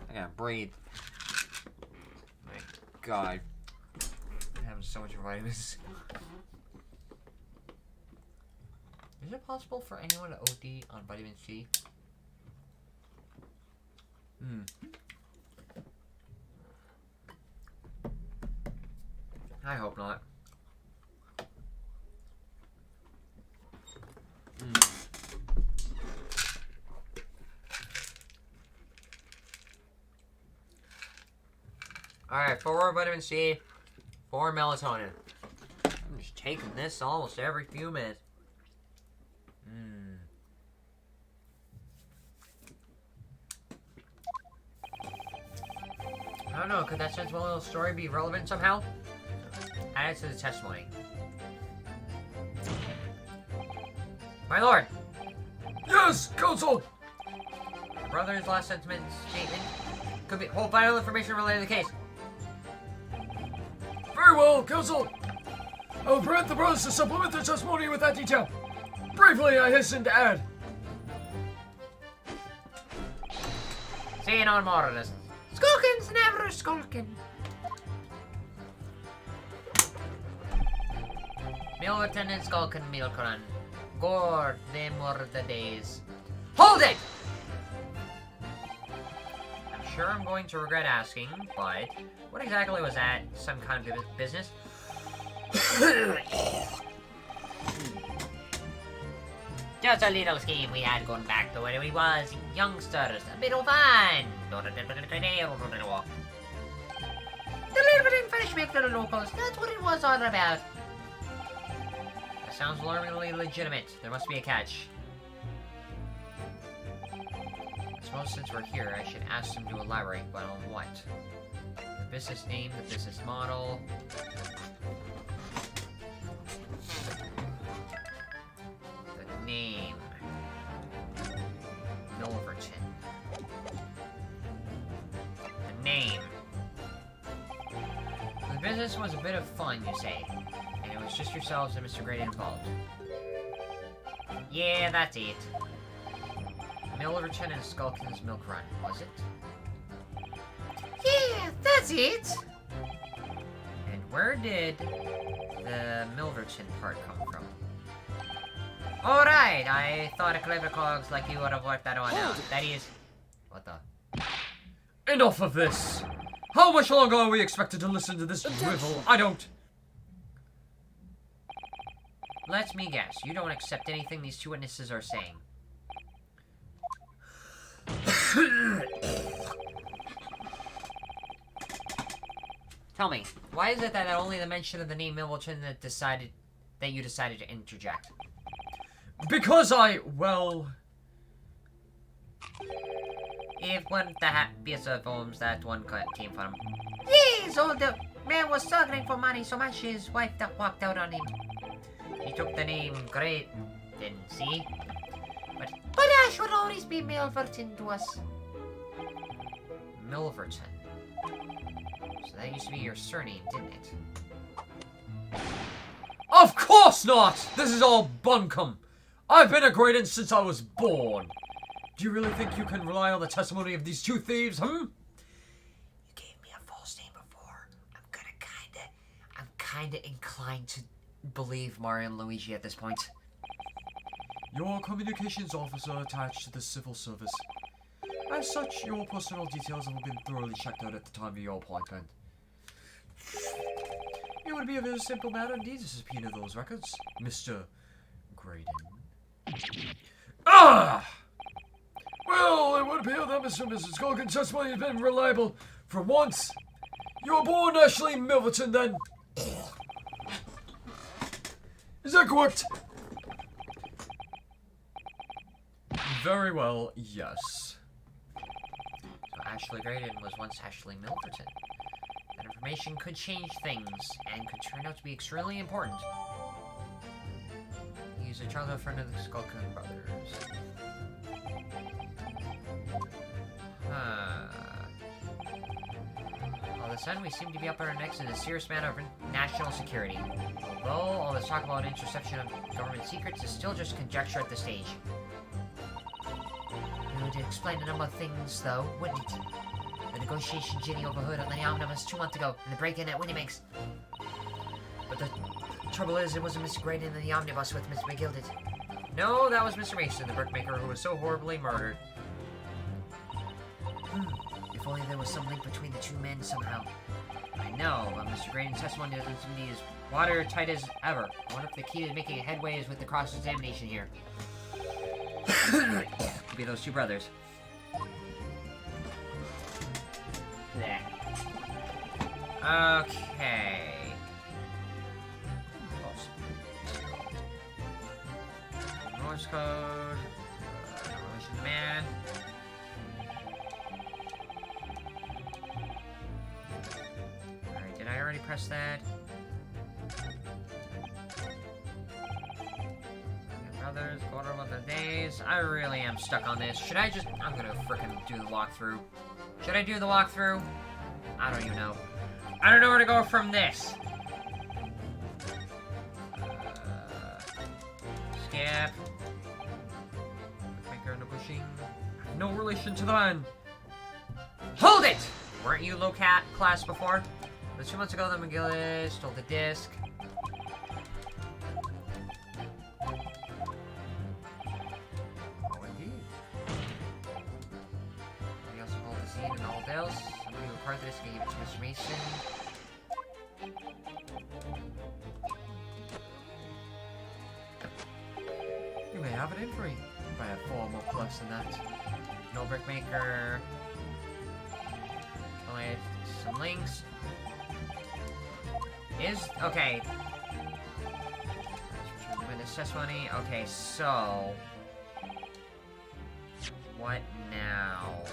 S1: I gotta breathe. My God. I'm having so much vitamins. Is it possible for anyone to OD on vitamin C? I hope not. Alright, 4 vitamin C, 4 melatonin. I'm just taking this almost every few minutes. I don't know, could that sensible little story be relevant somehow? Add it to the testimony. My lord!
S4: Yes, Counsel!
S1: My brother's last statement could be hold vital information related to the case.
S4: Very well, Counsel. I will permit the brothers to supplement their testimony with that detail. Briefly, I hasten to add.
S1: Say no more of this.
S2: Skulkin's never skulking.
S1: Meal Lieutenant Skulkin Milk Run. Gore, them were the days. Hold it! I'm sure I'm going to regret asking, but what exactly was that? Some kind of business? Just a little scheme we had going back to when we was youngsters. A bit of fun.
S2: Delivering fresh milk to the locals. That's what it was all about.
S1: That sounds alarmingly legitimate. There must be a catch. I suppose since we're here, I should ask them to elaborate, but on what? The business name, the business model. The name. Milverton. The name. The business was a bit of fun, you say, and it was just yourselves and Mr. Grady involved. Yeah, that's it. Milverton and Skulkin's Milk Run, was it?
S2: Yeah, that's it.
S1: And where did the Milverton part come from? Alright, I thought a clever cogs like you would have worked that one out. That is... What the...
S4: Enough of this. How much longer are we expected to listen to this drivel? I don't...
S1: Let me guess, you don't accept anything these two witnesses are saying. Tell me, why is it that only the mention of the name Milverton that you decided to interject?
S4: Because well...
S1: If one the happiest of homes that one came from.
S2: Yes, old man was struggling for money so much his wife walked out on him.
S1: He took the name Great, didn't see?
S2: But Ash would always be Milverton to us.
S1: Milverton. So that used to be your surname, didn't it?
S4: Of course not! This is all bunkum. I've been a Graydon since I was born. Do you really think you can rely on the testimony of these two thieves,
S2: You gave me a false name before.
S1: I'm kinda inclined to believe Mario and Luigi at this point.
S4: Your communications officer attached to the civil service. As such, your personal details have been thoroughly checked out at the time of your appointment. It would be a very simple matter indeed to subpoena those records, Mr. Graydon. Ah! Well, it would appear that Mr. and Mrs. Skulkin's testimony has been reliable for once. You were born Ashley Milverton, then. Is that correct? Very well, yes.
S1: So Ashley Graydon was once Ashley Milverton. That information could change things, and could turn out to be extremely important. He's a childhood friend of the Skulkin brothers. All of a sudden, we seem to be up on our necks in a serious matter of national security. Although, all this talk about interception of government secrets is still just conjecture at this stage.
S2: It would explain a number of things, though, wouldn't it? The negotiation Ginny overheard on the omnibus 2 months ago, and the break-in at Winnimakes. But the trouble is, it wasn't Mr. Graydon in the omnibus with Miss McGilded.
S1: No, that was Mr. Mason, the brickmaker who was so horribly murdered.
S2: If only there was some link between the two men somehow.
S1: I know, but Mr. Graydon's testimony doesn't seem to be as watertight as ever. I wonder if the key to making a headway is with the cross-examination here. Could be those two brothers. There. Okay. Morse code. Relation to man. Alright, did I already press that? Brothers, quarter of the days. I really am stuck on this. Should I just... I'm gonna frickin' do the walkthrough. Should I do the walkthrough? I don't even know. I don't know where to go from this. Skip. Finger in the bushing. No relation to the man. Hold it! Weren't you low class before? But 2 months ago, the McGillis stole the disc. Oh, indeed. We also hold the scene and all else. Somebody who acquired the disc gave it to Mr. Mason.
S4: You may have an injury. If I have 4 more plus than that.
S1: No brickmaker. Only some links. Okay. Witness testimony. Okay, so what now?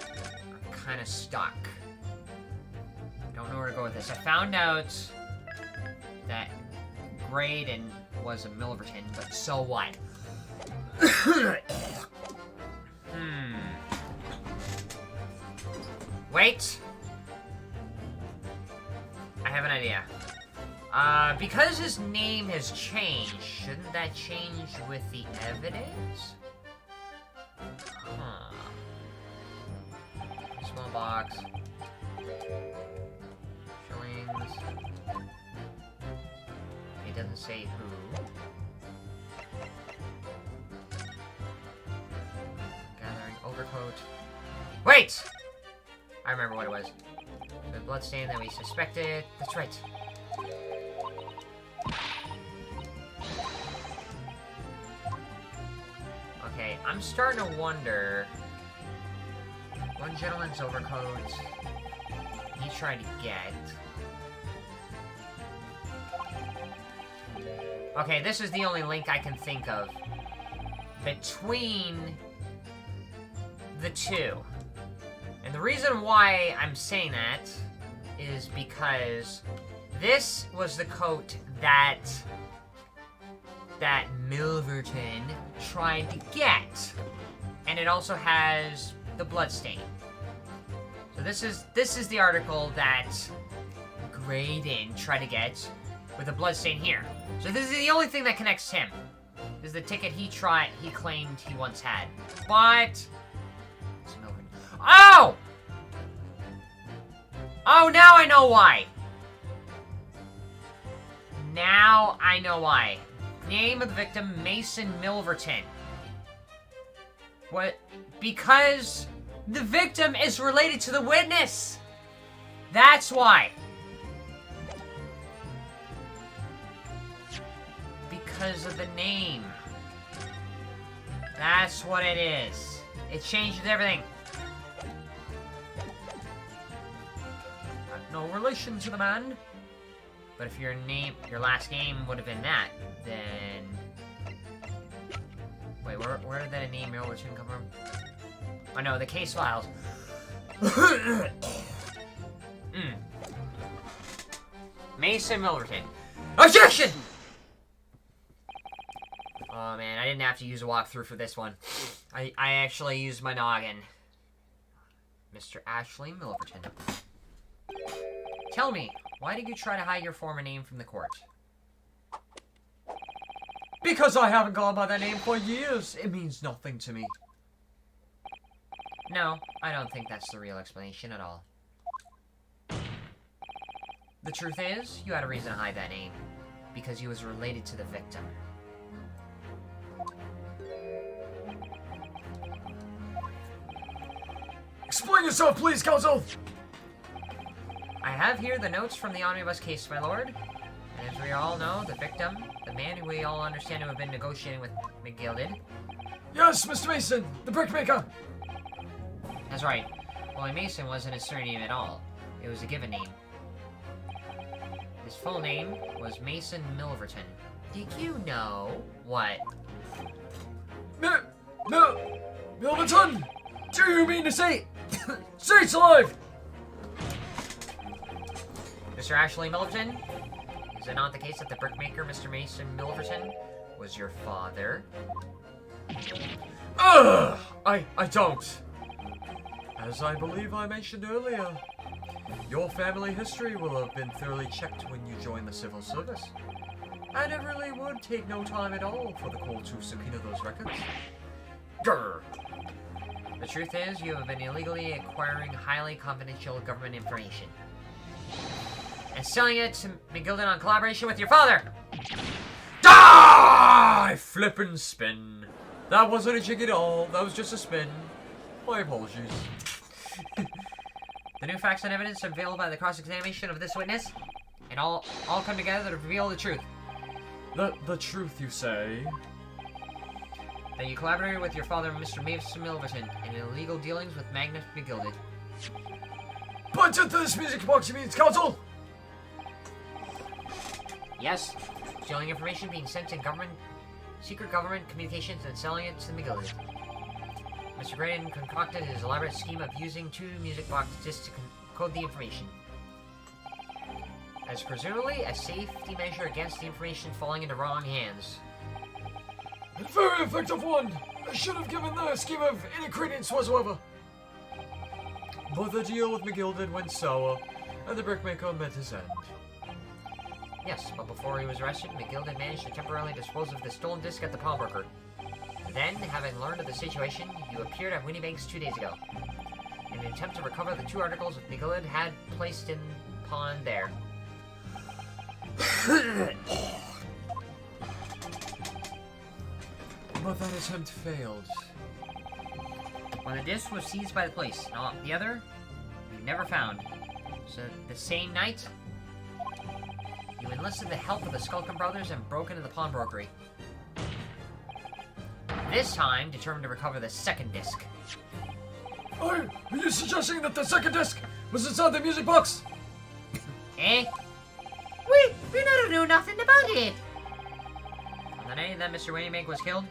S1: I'm kind of stuck. Don't know where to go with this. I found out that Graydon was a Milverton, but so what? Wait. I have an idea. Because his name has changed, shouldn't that change with the evidence? Huh. Small box. Shillings. It doesn't say who. Gathering overcoat. Wait! I remember what it was. The bloodstain that we suspected. That's right. Okay, I'm starting to wonder. One gentleman's overcoat he tried to get. Okay, this is the only link I can think of between the two. And the reason why I'm saying that is because this was the coat that Milverton tried to get. And it also has the bloodstain. So this is the article that Graydon tried to get with the bloodstain here. So this is the only thing that connects him. This is the ticket he claimed he once had. But oh! Oh, now I know why. Now I know why. Name of the victim, Mason Milverton. What? Because the victim is related to the witness. That's why. Because of the name. That's what it is. It changes everything. No relation to the man. But if your last name would have been that, then... Wait, where did that name Milverton come from? Oh no, the case files. Mason Milverton. Objection! Oh man, I didn't have to use a walkthrough for this one. I actually used my noggin. Mr. Ashley Milverton. Tell me, why did you try to hide your former name from the court?
S4: Because I haven't gone by that name for years. It means nothing to me.
S1: No, I don't think that's the real explanation at all. The truth is, you had a reason to hide that name. Because he was related to the victim.
S3: Explain yourself, please, counsel!
S1: I have here the notes from the omnibus case, my lord. And as we all know, the victim, the man who we all understand to have been negotiating with McGilded.
S3: Yes, Mr. Mason, the brickmaker!
S1: That's right. Well, Mason wasn't his surname at all. It was a given name. His full name was Mason Milverton. Did you know what?
S3: Milverton! Do you mean to say... State's alive!
S1: Mr. Ashley Milverton? Is it not the case that the brickmaker, Mr. Mason Milverton, was your father?
S4: Ugh! I don't. As I believe I mentioned earlier, your family history will have been thoroughly checked when you join the civil service. And it really would take no time at all for the court to subpoena those records. Grr.
S1: The truth is, you have been illegally acquiring highly confidential government information. And selling it to McGilden on collaboration with your father!
S4: Die! Flippin' spin. That wasn't a jig at all. That was just a spin. My apologies.
S1: The new facts and evidence unveiled by the cross-examination of this witness, and all come together to reveal the truth.
S4: The truth, you say?
S1: That you collaborated with your father, Mr. Mason Milverton, in illegal dealings with Magnus McGilded.
S3: Punch into this music box, you mean, counsel?
S1: Yes, stealing information being sent to secret government communications and selling it to the McGilded. Mr. Graydon concocted his elaborate scheme of using 2 music box discs to code the information. As presumably a safety measure against the information falling into wrong hands.
S3: A very effective one! I should have given the scheme of any credence whatsoever.
S4: But the deal with McGilded went sour, and the brickmaker met his end.
S1: Yes, but before he was arrested, McGilded managed to temporarily dispose of the stolen disc at the pawnbroker. Then, having learned of the situation, you appeared at Winniebank's 2 days ago, in an attempt to recover the 2 articles McGilded had placed in pawn there.
S4: But that attempt failed.
S1: When the disc was seized by the police, and the other, you never found. So, the same night, you enlisted the help of the Skulkin brothers and broke into the pawnbrokery. This time, determined to recover the second disc.
S3: Are you suggesting that the second disc was inside the music box?
S1: Eh?
S2: We never knew nothing about it.
S1: On the night that Mr. Winniebank was killed,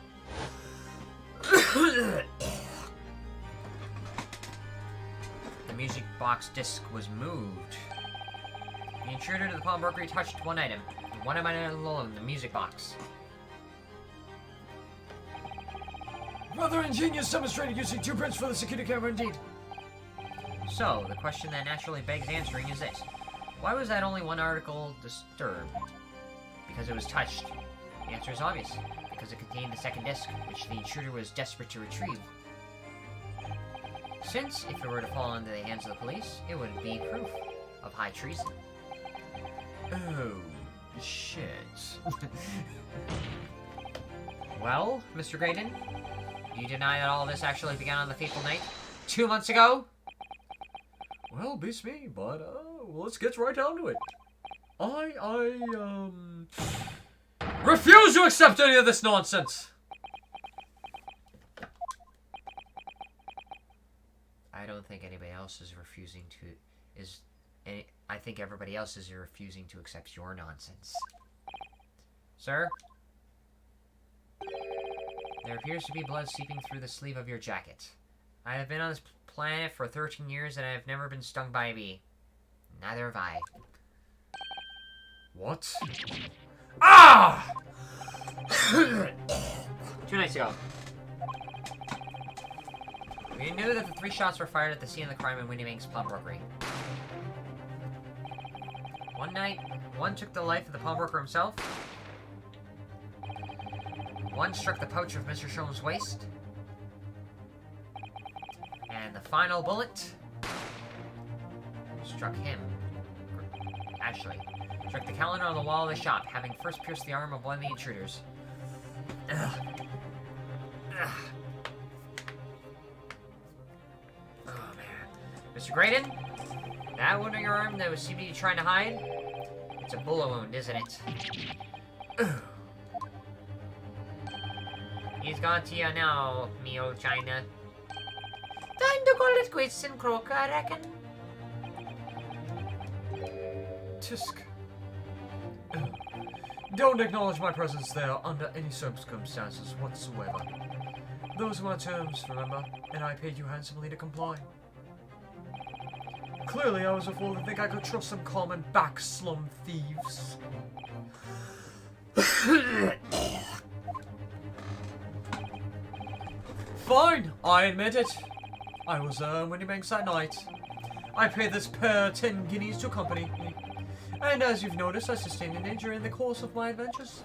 S1: the music box disc was moved. The intruder to the pawnbrokery touched one item alone, the music box.
S3: Rather ingenious demonstrated using 2 prints for the security camera indeed.
S1: So, the question that naturally begs answering is this. Why was that only 1 article disturbed? Because it was touched. The answer is obvious. Because it contained the second disc, which the intruder was desperate to retrieve. Since, if it were to fall into the hands of the police, it would be proof of high treason.
S4: Oh, shit.
S1: Well, Mr. Graydon, you deny that all this actually began on the fateful night 2 months ago?
S4: Well, beats me, but, let's get right down to it. I refuse to accept any of this nonsense!
S1: I don't think anybody else is refusing to... I think everybody else is refusing to accept your nonsense. Sir? There appears to be blood seeping through the sleeve of your jacket. I have been on this planet for 13 years and I have never been stung by a bee. Neither have I.
S4: What? Ah!
S1: 2 nights ago. We knew that the 3 shots were fired at the scene of the crime in Winniebank's pawnbrokery. One night, one took the life of the pawnbroker himself. One struck the pouch of Mr. Sholm's waist. And the final bullet struck him. Ashley. Struck the calendar on the wall of the shop, having first pierced the arm of one of the intruders. Ugh. Ugh. Oh, man. Mr. Graydon? That wound on your arm that was CBD trying to hide? It's a bullet wound, isn't it? Ugh. He's got to you now, me old China.
S2: Time to call it quits and croak, I reckon.
S4: Tisk. Don't acknowledge my presence there under any circumstances whatsoever. Those were my terms, remember, and I paid you handsomely to comply. Clearly, I was a fool to think I could trust some common back slum thieves. Fine, I admit it. I was in Windybanks that night. I paid this pair 10 guineas to accompany me. And as you've noticed, I sustained an injury in the course of my adventures.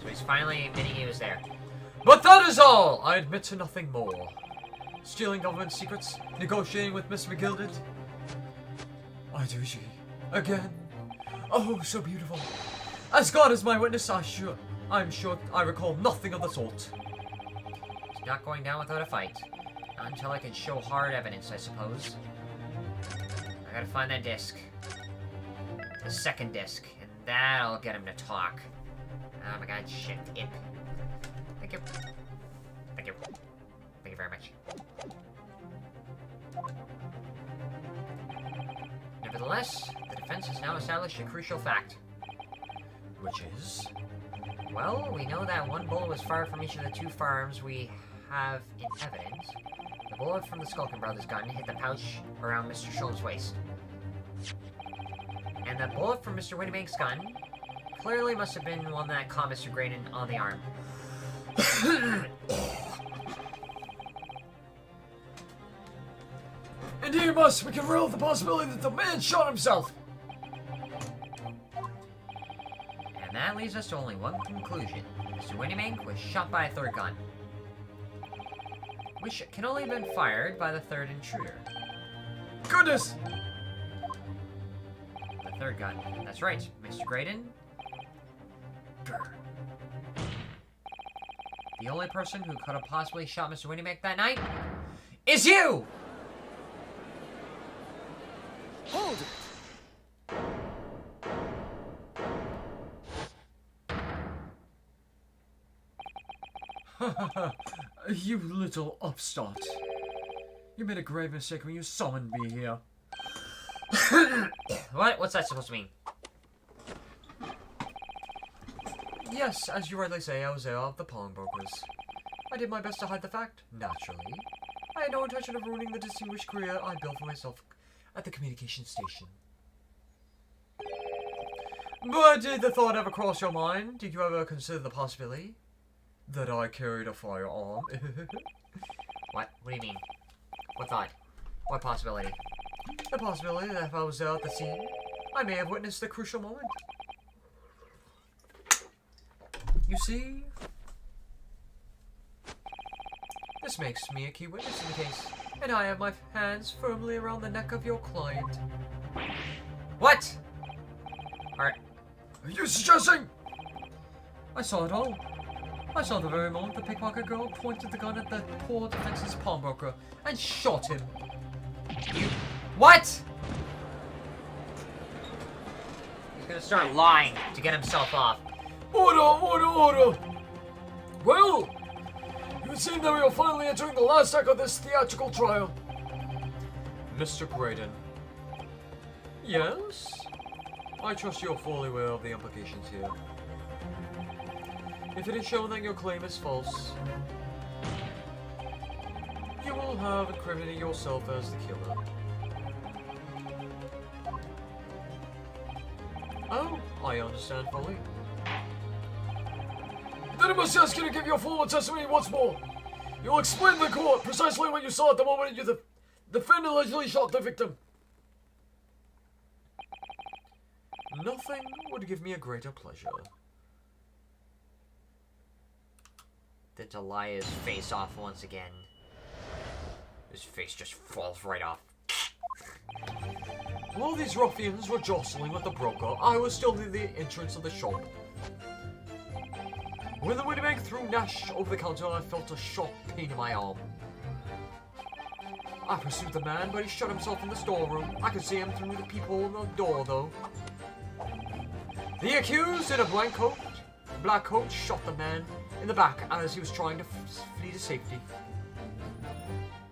S1: So he's finally admitting he was there.
S4: But that is all! I admit to nothing more. Stealing government secrets, negotiating with Miss McGilded. I do she. Again. Oh, so beautiful. As God is my witness, I'm sure I recall nothing of the sort.
S1: It's not going down without a fight. Not until I can show hard evidence, I suppose. I gotta find that disc. The second disc. And that'll get him to talk. Oh my god, shit. Imp. Thank you. Thank you. Thank you very much. Nevertheless, the defense has now established a crucial fact.
S4: Which is?
S1: Well, we know that one bullet was fired from each of the two firearms we have in evidence. The bullet from the Skulkin Brothers gun hit the pouch around Mr. Schultz's waist. And the bullet from Mr. Windybank's gun clearly must have been one that caught Mr. Graydon on the arm.
S3: Indeed, must. We can rule out the possibility that the man shot himself.
S1: And that leads us to only one conclusion. Mr. Windybank was shot by a third gun. Which can only have been fired by the third intruder.
S3: Goodness!
S1: The third gun. That's right, Mr. Graydon. Grr. The only person who could have possibly shot Mr. Windybank that night is you!
S2: Hold it!
S4: You little upstart. You made a grave mistake when you summoned me here.
S1: What? What's that supposed to mean?
S4: Yes, as you rightly say, I was there of the pawnbrokers. I did my best to hide the fact, naturally. I had no intention of ruining the distinguished career I built for myself at the communication station. But did the thought ever cross your mind? Did you ever consider the possibility that I carried a firearm?
S1: What? What do you mean? What thought? What possibility?
S4: The possibility that if I was there at the scene, I may have witnessed the crucial moment. You see, this makes me a key witness in the case, and I have my hands firmly around the neck of your client.
S1: What? Alright.
S3: Are you suggesting?
S4: I saw it all. I saw the very moment the pickpocket girl pointed the gun at the poor defenseless pawnbroker and shot him.
S1: You... What? He's gonna start lying to get himself off.
S3: Order, order, order! Well, it would seem that we are finally entering the last act of this theatrical trial.
S4: Mr. Graydon. Yes? I trust you're fully aware of the implications here. If it is shown that your claim is false, you will have incriminated yourself as the killer. Oh, I understand fully.
S3: Then I must ask you to give your formal testimony once more. You'll explain to the court precisely what you saw at the moment the defendant allegedly shot the victim.
S4: Nothing would give me a greater pleasure.
S1: Then to lie his face off once again. His face just falls right off.
S4: While these ruffians were jostling with the broker, I was still near the entrance of the shop. When the Windybank threw Nash over the counter, I felt a sharp pain in my arm. I pursued the man, but he shut himself in the storeroom. I could see him through the peephole in the door, though. The accused in a black coat, shot the man in the back as he was trying to flee to safety.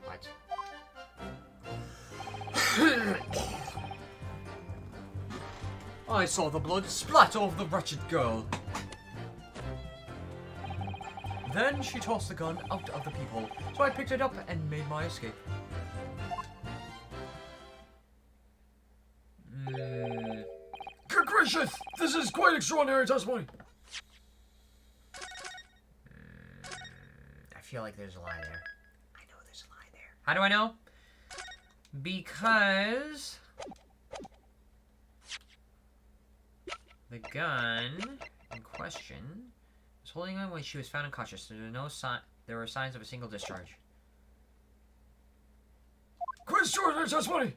S1: What?
S4: I saw the blood splat over the wretched girl. Then she tossed the gun out of the peephole, so I picked it up and made my escape.
S3: Good gracious! This is quite extraordinary testimony.
S1: I feel like there's a lie there. I know there's a lie there. How do I know? Because the gun in question was holding on when she was found unconscious. There were signs of a single discharge.
S3: Quite extraordinary testimony.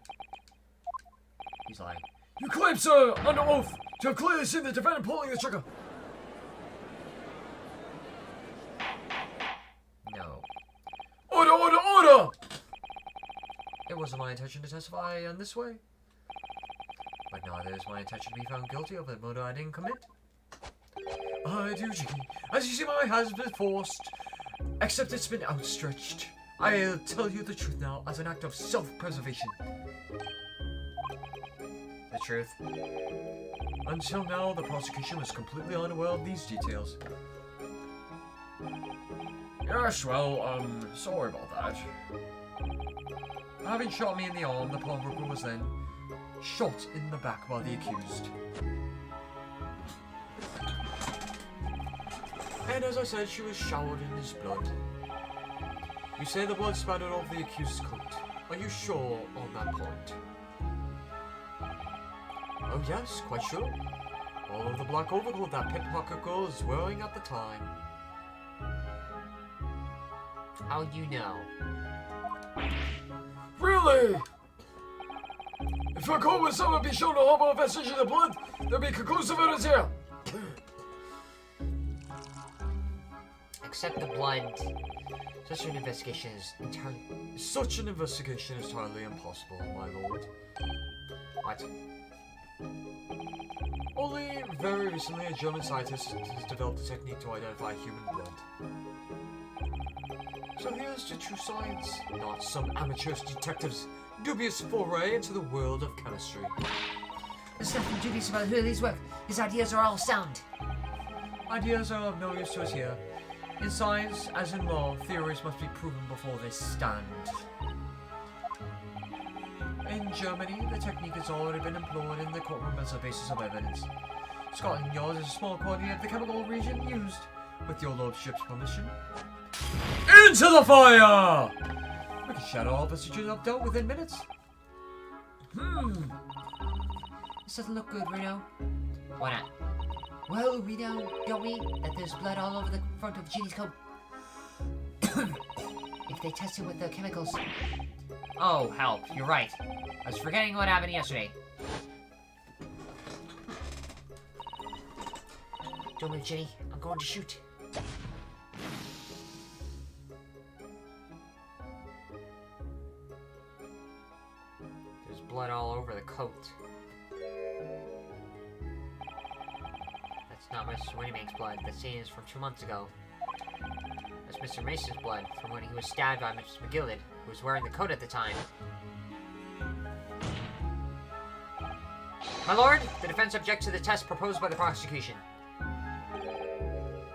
S1: He's lying.
S3: You claim, sir, under oath, to have clearly seen the defendant pulling the trigger.
S1: No.
S3: Order, order, order!
S4: It wasn't my intention to testify in this way. But neither is my intention to be found guilty of a murder I didn't commit. I do, Jiggy. As you see, my hand has been forced, except it's been outstretched. I'll tell you the truth now, as an act of self-preservation.
S1: The truth?
S4: Until now, the prosecution was completely unaware of these details.
S3: Yes, well, sorry about that.
S4: Having shot me in the arm, the pawnbroker was then shot in the back by the accused. And as I said, she was showered in his blood. You say the blood spattered off the accused's coat. Are you sure on that point? Oh yes, quite sure. All of the black overcoat that pickpocket girl was wearing at the time.
S1: How'd you know?
S3: Really? If a coat was someone be shown to harbor a vestige of the blood, there'd be conclusive evidence here.
S1: Except the blood. Such an investigation is
S4: entirely impossible, my lord.
S1: What?
S4: Only very recently a German scientist has developed a technique to identify human blood. So here's to true science, not some amateur detective's dubious foray into the world of chemistry.
S2: There's nothing dubious about Hurley's work. His ideas are all sound.
S4: Ideas are of no use to us here. In science, as in law, theories must be proven before they stand. In Germany, the technique has already been employed in the courtroom as a basis of evidence. Scotland Yard is a small quantity of the chemical reagent used, with your lordship's permission. Into the fire! We can shadow all procedures up dealt within minutes.
S2: This doesn't look good, Reno.
S1: Why not?
S2: Well, we know, don't we, that there's blood all over the front of Ginny's coat. If they test it with the chemicals.
S1: Oh, help. You're right. I was forgetting what happened yesterday.
S2: Don't move, Ginny. I'm going to shoot.
S1: There's blood all over the coat. That's not Mr. Winnimank's blood. The scene is from 2 months ago. That's Mr. Mason's blood from when he was stabbed by Mrs. McGillid, who was wearing the coat at the time. My lord, the defense objects to the test proposed by the prosecution.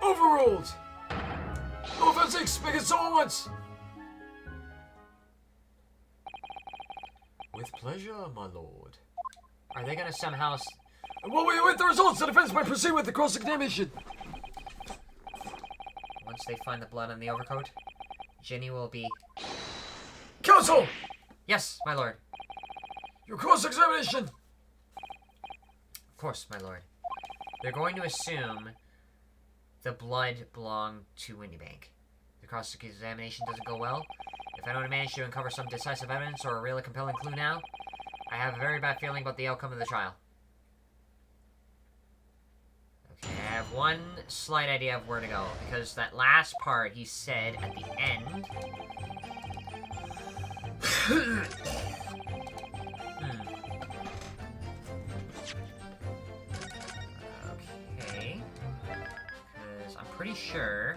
S3: Overruled! No offense, make it so at once!
S4: With pleasure, my lord.
S1: Are they gonna somehow...
S3: While we await the results, the defense might proceed with the cross-examination.
S1: Once they find the blood on the overcoat, Ginny will be...
S3: Counsel!
S1: Yes, my lord.
S3: Your cross-examination!
S1: Of course, my lord. They're going to assume the blood belonged to Winniebank. The cross-examination doesn't go well. If I don't manage to uncover some decisive evidence or a really compelling clue now, I have a very bad feeling about the outcome of the trial. Okay, I have one slight idea of where to go, because that last part he said at the end... Okay. Because I'm pretty sure...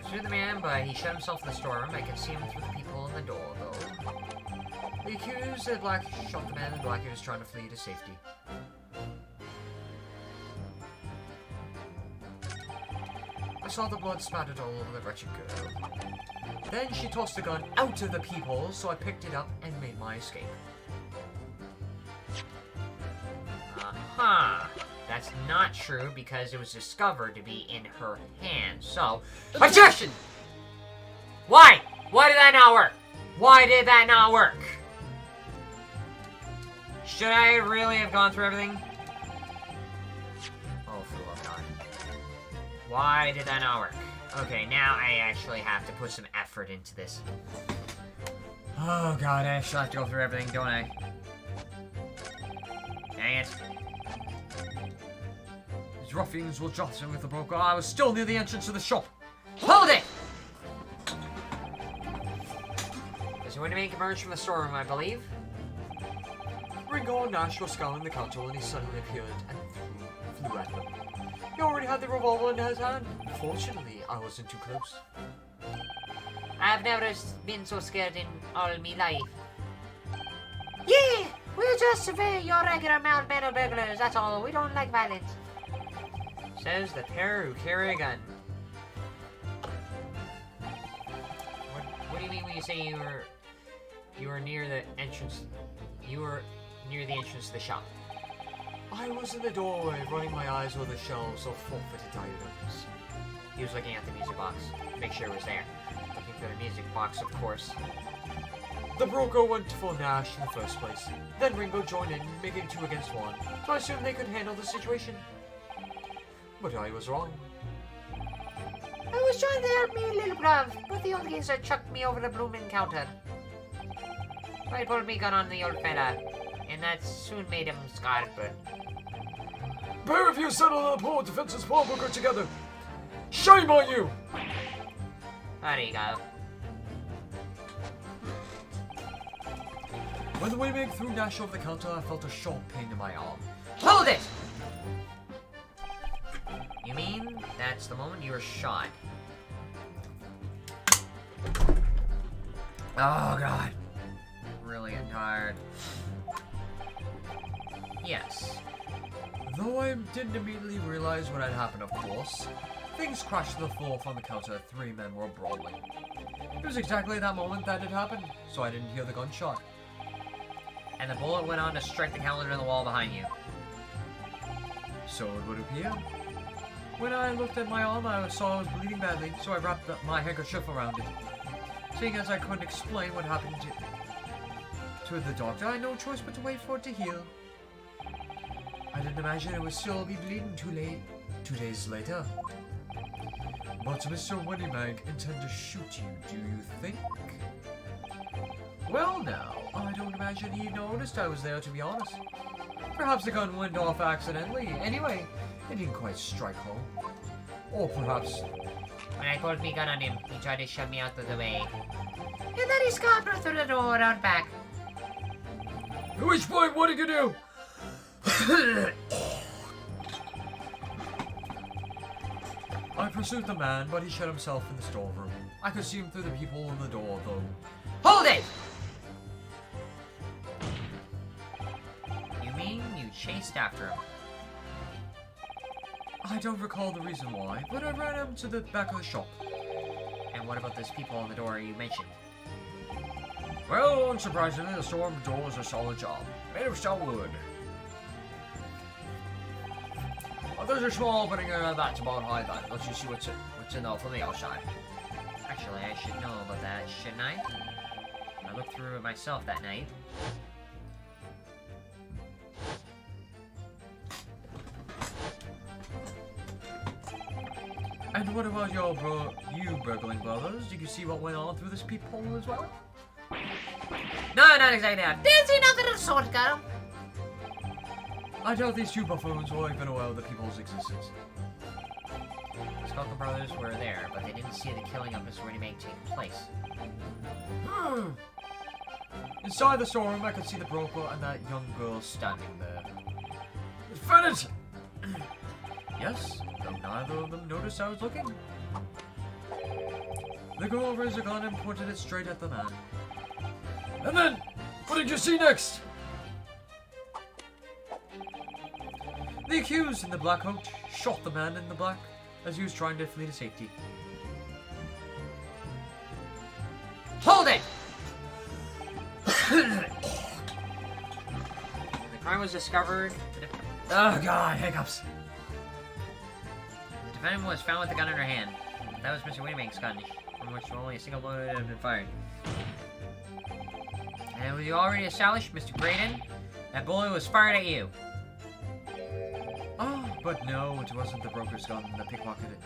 S1: Through the man, but he shut himself in the storeroom. I can see him through the people in the door, though. The accused said Black shot the man and Blackie was trying to flee to safety. I saw the blood spattered all over the wretched girl. Then she tossed the gun out of the peephole, so I picked it up and made my escape. Aha! That's not true because it was discovered to be in her hand, so... Objection! Why? Why did that not work? Why did that not work? Should I really have gone through everything? Oh, for the love of God. Why did that not work? Okay, now I actually have to put some effort into this. Oh God, I actually have to go through everything, don't I? Dang it.
S4: These ruffians will jostle with the broker. I was still near the entrance of the shop.
S1: Hold it! There's one to make emerge from the storeroom, I believe.
S4: Ringo and Nash were scouring the council when he suddenly appeared and flew at them. He already had the revolver in his hand. Fortunately, I wasn't too close.
S2: I've never been so scared in all my life. Yeah, we're just your regular mild mannered burglars, that's all. We don't like violence.
S1: Says the pair who carry a gun. What do you mean when you say you were near the entrance? You were near the entrance to the shop.
S4: I was in the doorway, running my eyes over the shelves of forfeited items.
S1: He was looking at the music box. Make sure it was there. Looking for the music box, of course.
S4: The broker went for Nash in the first place. Then Ringo joined in, making 2 against 1, so I assumed they could handle the situation. But I was wrong.
S2: I was trying to help me, little bruv, but the old geezer chucked me over the blooming counter. So I pulled me gun on the old fella, and that soon made him scarred, but...
S3: Pair of you settled on the poor defense's pawn broker together. Shame on you!
S2: There you go.
S4: When the way through Nash over the counter, I felt a sharp pain in my arm.
S1: Hold it! You mean that's the moment you were shot? Oh God. Really getting tired. Yes.
S4: Though I didn't immediately realize what had happened, of course, things crashed to the floor from the counter. 3 men were brawling. It was exactly that moment that it happened, so I didn't hear the gunshot.
S1: And the bullet went on to strike the calendar in the wall behind you.
S4: So it would appear. When I looked at my arm, I saw I was bleeding badly, so I wrapped up my handkerchief around it. Seeing as I couldn't explain what happened to the doctor, I had no choice but to wait for it to heal. I didn't imagine it would still be bleeding too late. 2 days later. But Mr. Winnymag intend to shoot you, do you think? Well now, I don't imagine he noticed I was there, to be honest. Perhaps the gun went off accidentally. Anyway, it didn't quite strike home. Or perhaps...
S2: When I pulled me gun on him, he tried to shove me out of the way. And then he scarped her through the door out back.
S3: At which point, what did you do?
S4: I pursued the man, but he shut himself in the storeroom. I could see him through the peephole in the door, though.
S1: Hold it! You mean you chased after him?
S4: I don't recall the reason why, but I ran him to the back of the shop.
S1: And what about those people on the door you mentioned?
S3: Well, unsurprisingly, the storm door was a solid job. Made of stout wood. There's a small opening that's about high that lets you see what's in there from the outside.
S1: Actually, I should know about that, shouldn't I? I looked through it myself that night.
S4: And what about you burgling brothers? Did you see what went on through this peephole as well?
S1: No, not exactly that.
S2: Didn't see nothing of the sort, girl.
S4: I doubt these 2 buffoons were even aware of the people's existence.
S1: The Skulker brothers were there, but they didn't see the killing of Mr. Winnymag take place.
S4: Inside the storeroom, I could see the broker and that young girl standing there.
S3: Defendant!
S4: Yes, though neither of them noticed I was looking. The girl raised a gun and pointed it straight at the man.
S3: And then, What did you see next?
S4: The accused in the black coat shot the man in the black as he was trying to flee to safety.
S1: Hold it! The crime was discovered.
S4: Oh god, hiccups.
S1: The defendant was found with the gun in her hand. That was Mr. Winnimank's gun, from which only a single bullet had been fired. And was you already established, Mr. Graydon? That bullet was fired at you.
S4: Oh, but no, it wasn't the broker's gun the pickpocketed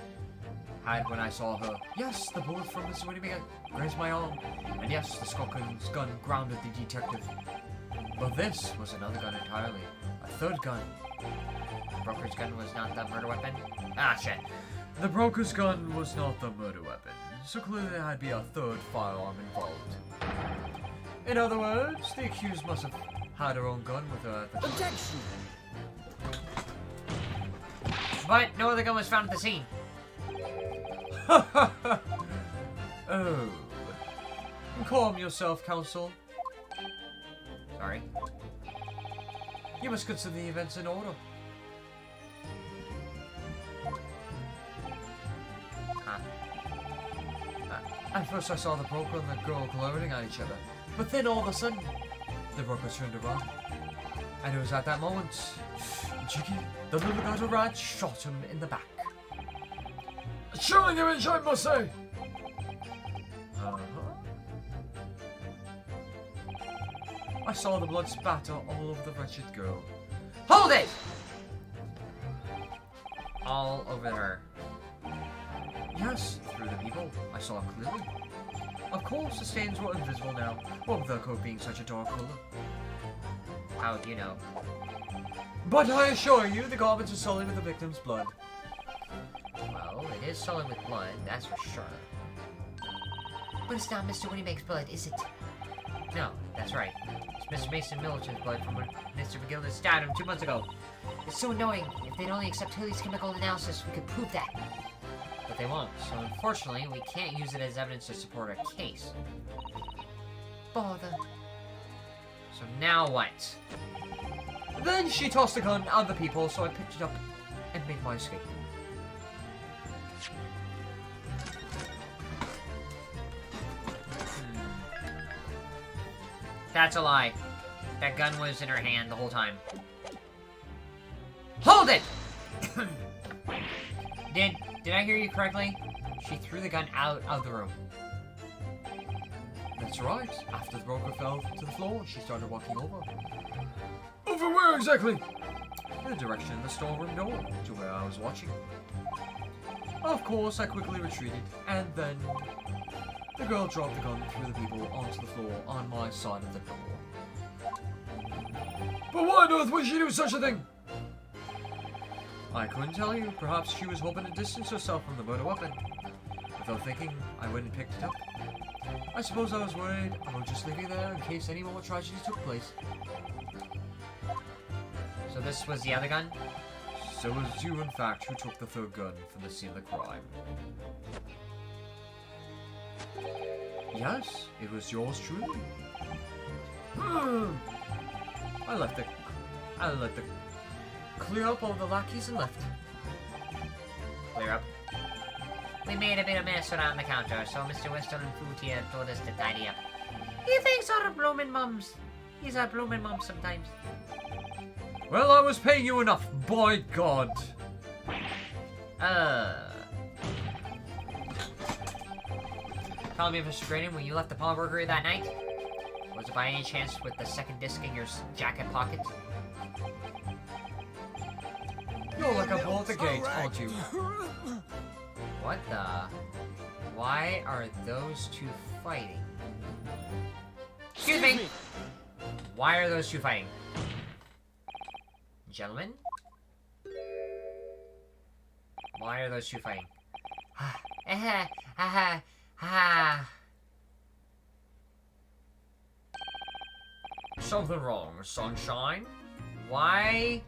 S4: had when I saw her. Yes, the bullet from Mr. Winnimank grazed my arm. And yes, the Skulkin's gun grounded the detective. But this was another gun entirely. A third gun.
S1: The broker's gun was not the murder weapon? Ah, shit.
S4: The broker's gun was not the murder weapon, so clearly there had to be a third firearm involved. In other words, the accused must have had her own gun with her at the time.
S2: Objection!
S1: But no other gun was found at the scene.
S4: Oh. Calm yourself, counsel.
S1: Sorry.
S4: You must consider the events in order.
S1: Huh.
S4: At first I saw the broker and the girl glaring at each other, but then all of a sudden, the broker turned around. And it was at that moment, Jiggy, the little battle rat, shot him in the back.
S3: A chilling image, I must say.
S4: I saw the blood spatter all over the wretched girl.
S1: Hold it! All over her.
S4: Yes, through the people, I saw it clearly. Of course, the stains were invisible now, what with the coat being such a dark color.
S1: How do you know?
S4: But I assure you, the garments are sullied with the victim's blood.
S1: Well, it is sullied with blood, that's for sure. But it's not Mr. Winnimank's blood, is it? No, that's right. It's Mr. Mason Milton's blood from when Mr. McGillis stabbed him 2 months ago. It's so annoying. If they'd only accept Haley's chemical analysis, we could prove that. But they won't, so unfortunately, we can't use it as evidence to support our case.
S2: Bother.
S1: So now what?
S4: Then she tossed the gun at the people, so I picked it up and made my escape.
S1: That's a lie. That gun was in her hand the whole time. Hold it! Did I hear you correctly? She threw the gun out of the room.
S4: That's right. After the broker fell to the floor, she started walking over.
S3: Over where exactly?
S4: In the direction of the storeroom door, to where I was watching. Of course, I quickly retreated, and then the girl dropped the gun through the people onto the floor on my side of the door.
S3: But why on earth would she do such a thing?
S4: I couldn't tell you. Perhaps she was hoping to distance herself from the murder weapon. Without thinking, I went and picked it up. I suppose I was worried about just leaving it there in case any more tragedy took place.
S1: So this was the other gun?
S4: So it was you, in fact, who took the third gun from the scene of the crime. Yes, it was yours truly. I let the clear up all the lackeys and left.
S1: Clear up. We made a bit of mess around the counter, so Mr. Weston and Fruitier told us to tidy up. He thinks our bloomin' mums. He's a bloomin' mum sometimes.
S4: Well, I was paying you enough, by God.
S1: Tell me, Mr. Graydon, when you left the pawnbrokery that night, was it by any chance with the second disc in your jacket pocket?
S4: You're like a bull at the gate, aren't you?
S1: What the? Why are those two fighting? Excuse me! Why are those two fighting? Gentlemen? Why are those two fighting? Something wrong, sunshine? Why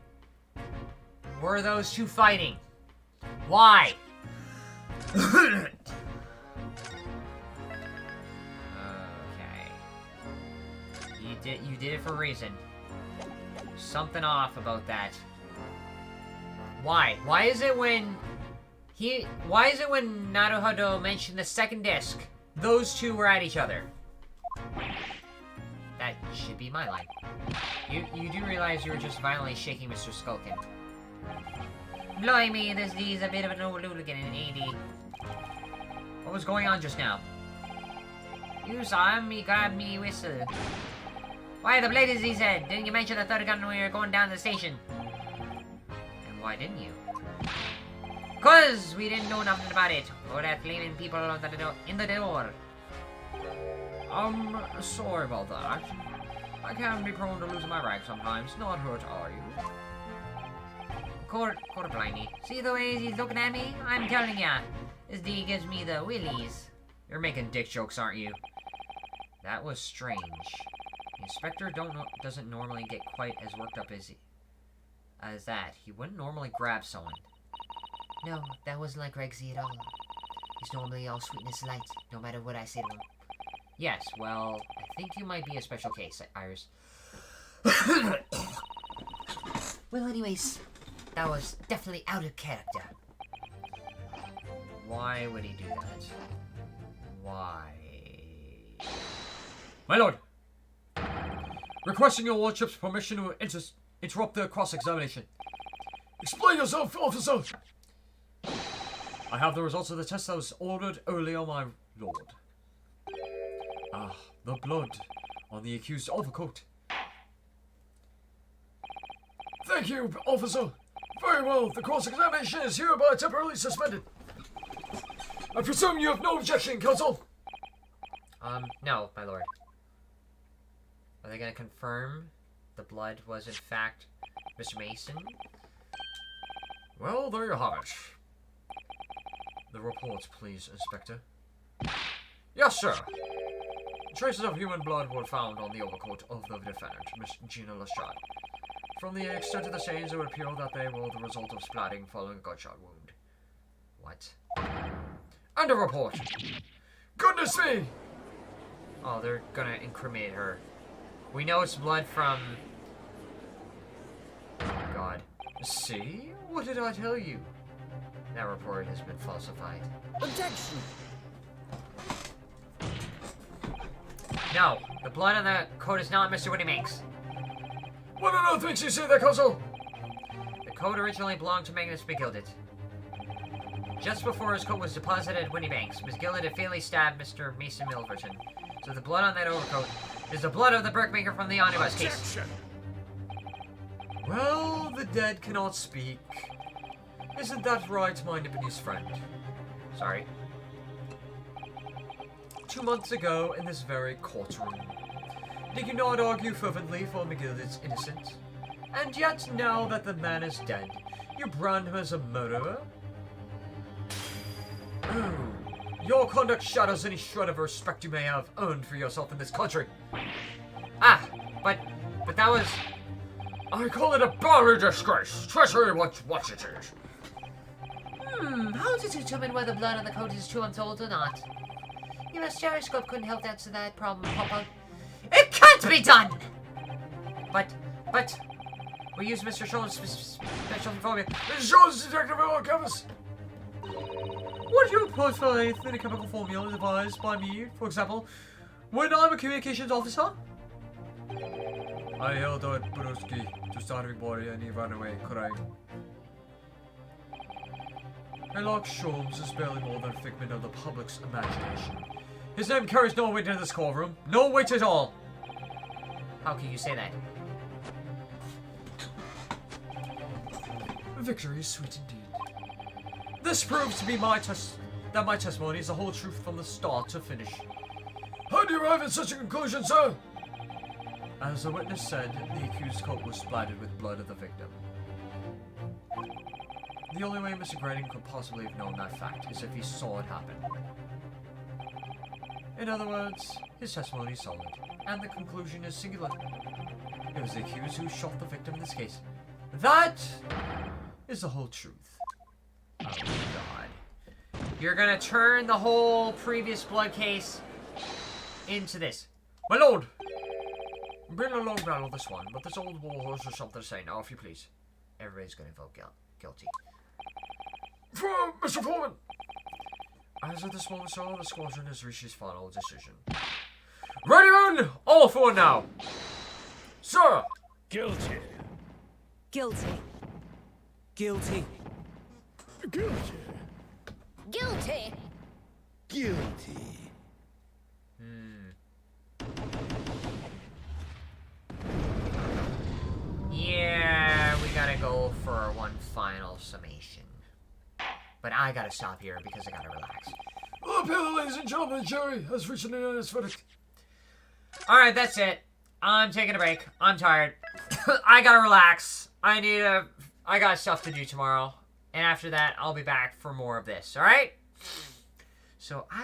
S1: were those two fighting? Why? Okay. You You did it for a reason. Something off about that. Why? Why is it when Naruhodo mentioned the second disc, those two were at each other? That should be my line. You do realize you were just violently shaking Mr. Skulkin. Blimey, this D's a bit of an old hooligan in AD. What was going on just now? You saw him, he grabbed me whistle. Why, the blade is, he said. Didn't you mention the third gun when we were going down the station? And why didn't you? 'Cause we didn't know nothing about it. Or that flaming people in the door.
S4: Sorry about that. I can be prone to losing my rag sometimes. Not hurt, are you?
S1: Court blimey. See the way he's looking at me? I'm telling ya. This D gives me the willies. You're making dick jokes, aren't you? That was strange. The inspector doesn't normally get quite as worked up as that. He wouldn't normally grab someone.
S2: No, that wasn't like Regsy at all. He's normally all sweetness and light, no matter what I say to him.
S1: Yes, well, I think you might be a special case, Iris.
S2: Well, anyways, that was definitely out of character.
S1: Why would he do that? Why?
S4: My lord! Requesting your lordship's permission to interrupt the cross-examination.
S3: Explain yourself, officer!
S4: I have the results of the test that was ordered earlier, my lord. Ah, the blood on the accused's overcoat.
S3: Thank you, officer. Very well, the cross-examination is hereby temporarily suspended. I presume you have no objection, counsel?
S1: No, my lord. Are they gonna confirm the blood was in fact Mr. Mason?
S4: Well, there you have it. The report, please, Inspector. Yes, sir. Traces of human blood were found on the overcoat of the defendant, Miss Gina Lestrade. From the extent of the stains, it would appear that they were the result of splatting following a gunshot wound.
S1: What?
S4: And a report.
S3: Goodness me!
S1: Oh, they're gonna incriminate her. We know it's blood from... Oh, God.
S4: See? What did I tell you?
S1: That report has been falsified.
S2: Objection!
S1: No, the blood on the coat is not Mr. Winniebanks.
S3: What on earth makes you say that, counsel?
S1: The coat originally belonged to Magnus McGilded. Just before his coat was deposited at Winniebanks, Miss Gilded had fatally stabbed Mr. Mason Milverton. So the blood on that overcoat is the blood of the brickmaker from the omnibus case.
S4: Well, the dead cannot speak. Isn't that right, my Nipponese friend?
S1: Sorry.
S4: 2 months ago, in this very courtroom, did you not argue fervently for McGilded's innocence? And yet, now that the man is dead, you brand him as a murderer? Oh, your conduct shatters any shred of respect you may have earned for yourself in this country.
S1: Ah, but that was...
S4: I call it a bally disgrace. Treachery, what it is.
S2: How to determine whether blood on the coat is true untold or not? Your gyroscope couldn't help answer that problem, Papa.
S1: It can't be done! But, we used Mr. Schoen's special formula.
S3: Mrs. Jones, detective on campus.
S4: Would you put faith in a chemical formula devised by me, for example, when I'm a communications officer? I yelled at Bruski to start everybody and he ran away crying. Sherlock Sholmes is barely more than a figment of the public's imagination. His name carries no weight in this courtroom. No weight at all.
S1: How can you say that?
S4: Victory is sweet indeed. This proves to be my testimony is the whole truth from the start to finish.
S3: How do you arrive at such a conclusion, sir?
S4: As the witness said, the accused's coat was splattered with blood of the victim. The only way Mr. Grading could possibly have known that fact is if he saw it happen. In other words, his testimony is solid, and the conclusion is singular. It was the accused who shot the victim in this case. That is the whole truth.
S1: Oh, God. You're gonna turn the whole previous blood case into this.
S4: My lord! Been a long battle, this one, but this old warhorse has something to say now, if you please.
S1: Everybody's gonna vote guilty.
S3: For Mr. Foreman.
S4: As of this moment, sir, the squadron has reached its final decision. Ready, men! All for now! Sir!
S5: Guilty.
S6: Guilty.
S5: Guilty. Guilty.
S2: Guilty.
S5: Guilty.
S1: Yeah, we gotta go for one final summation. But I gotta stop here because I gotta relax.
S3: Well, apparently, ladies and gentlemen, the jury has reached an unanimous verdict.
S1: Alright, that's it. I'm taking a break. I'm tired. I gotta relax. I got stuff to do tomorrow. And after that, I'll be back for more of this, alright? So I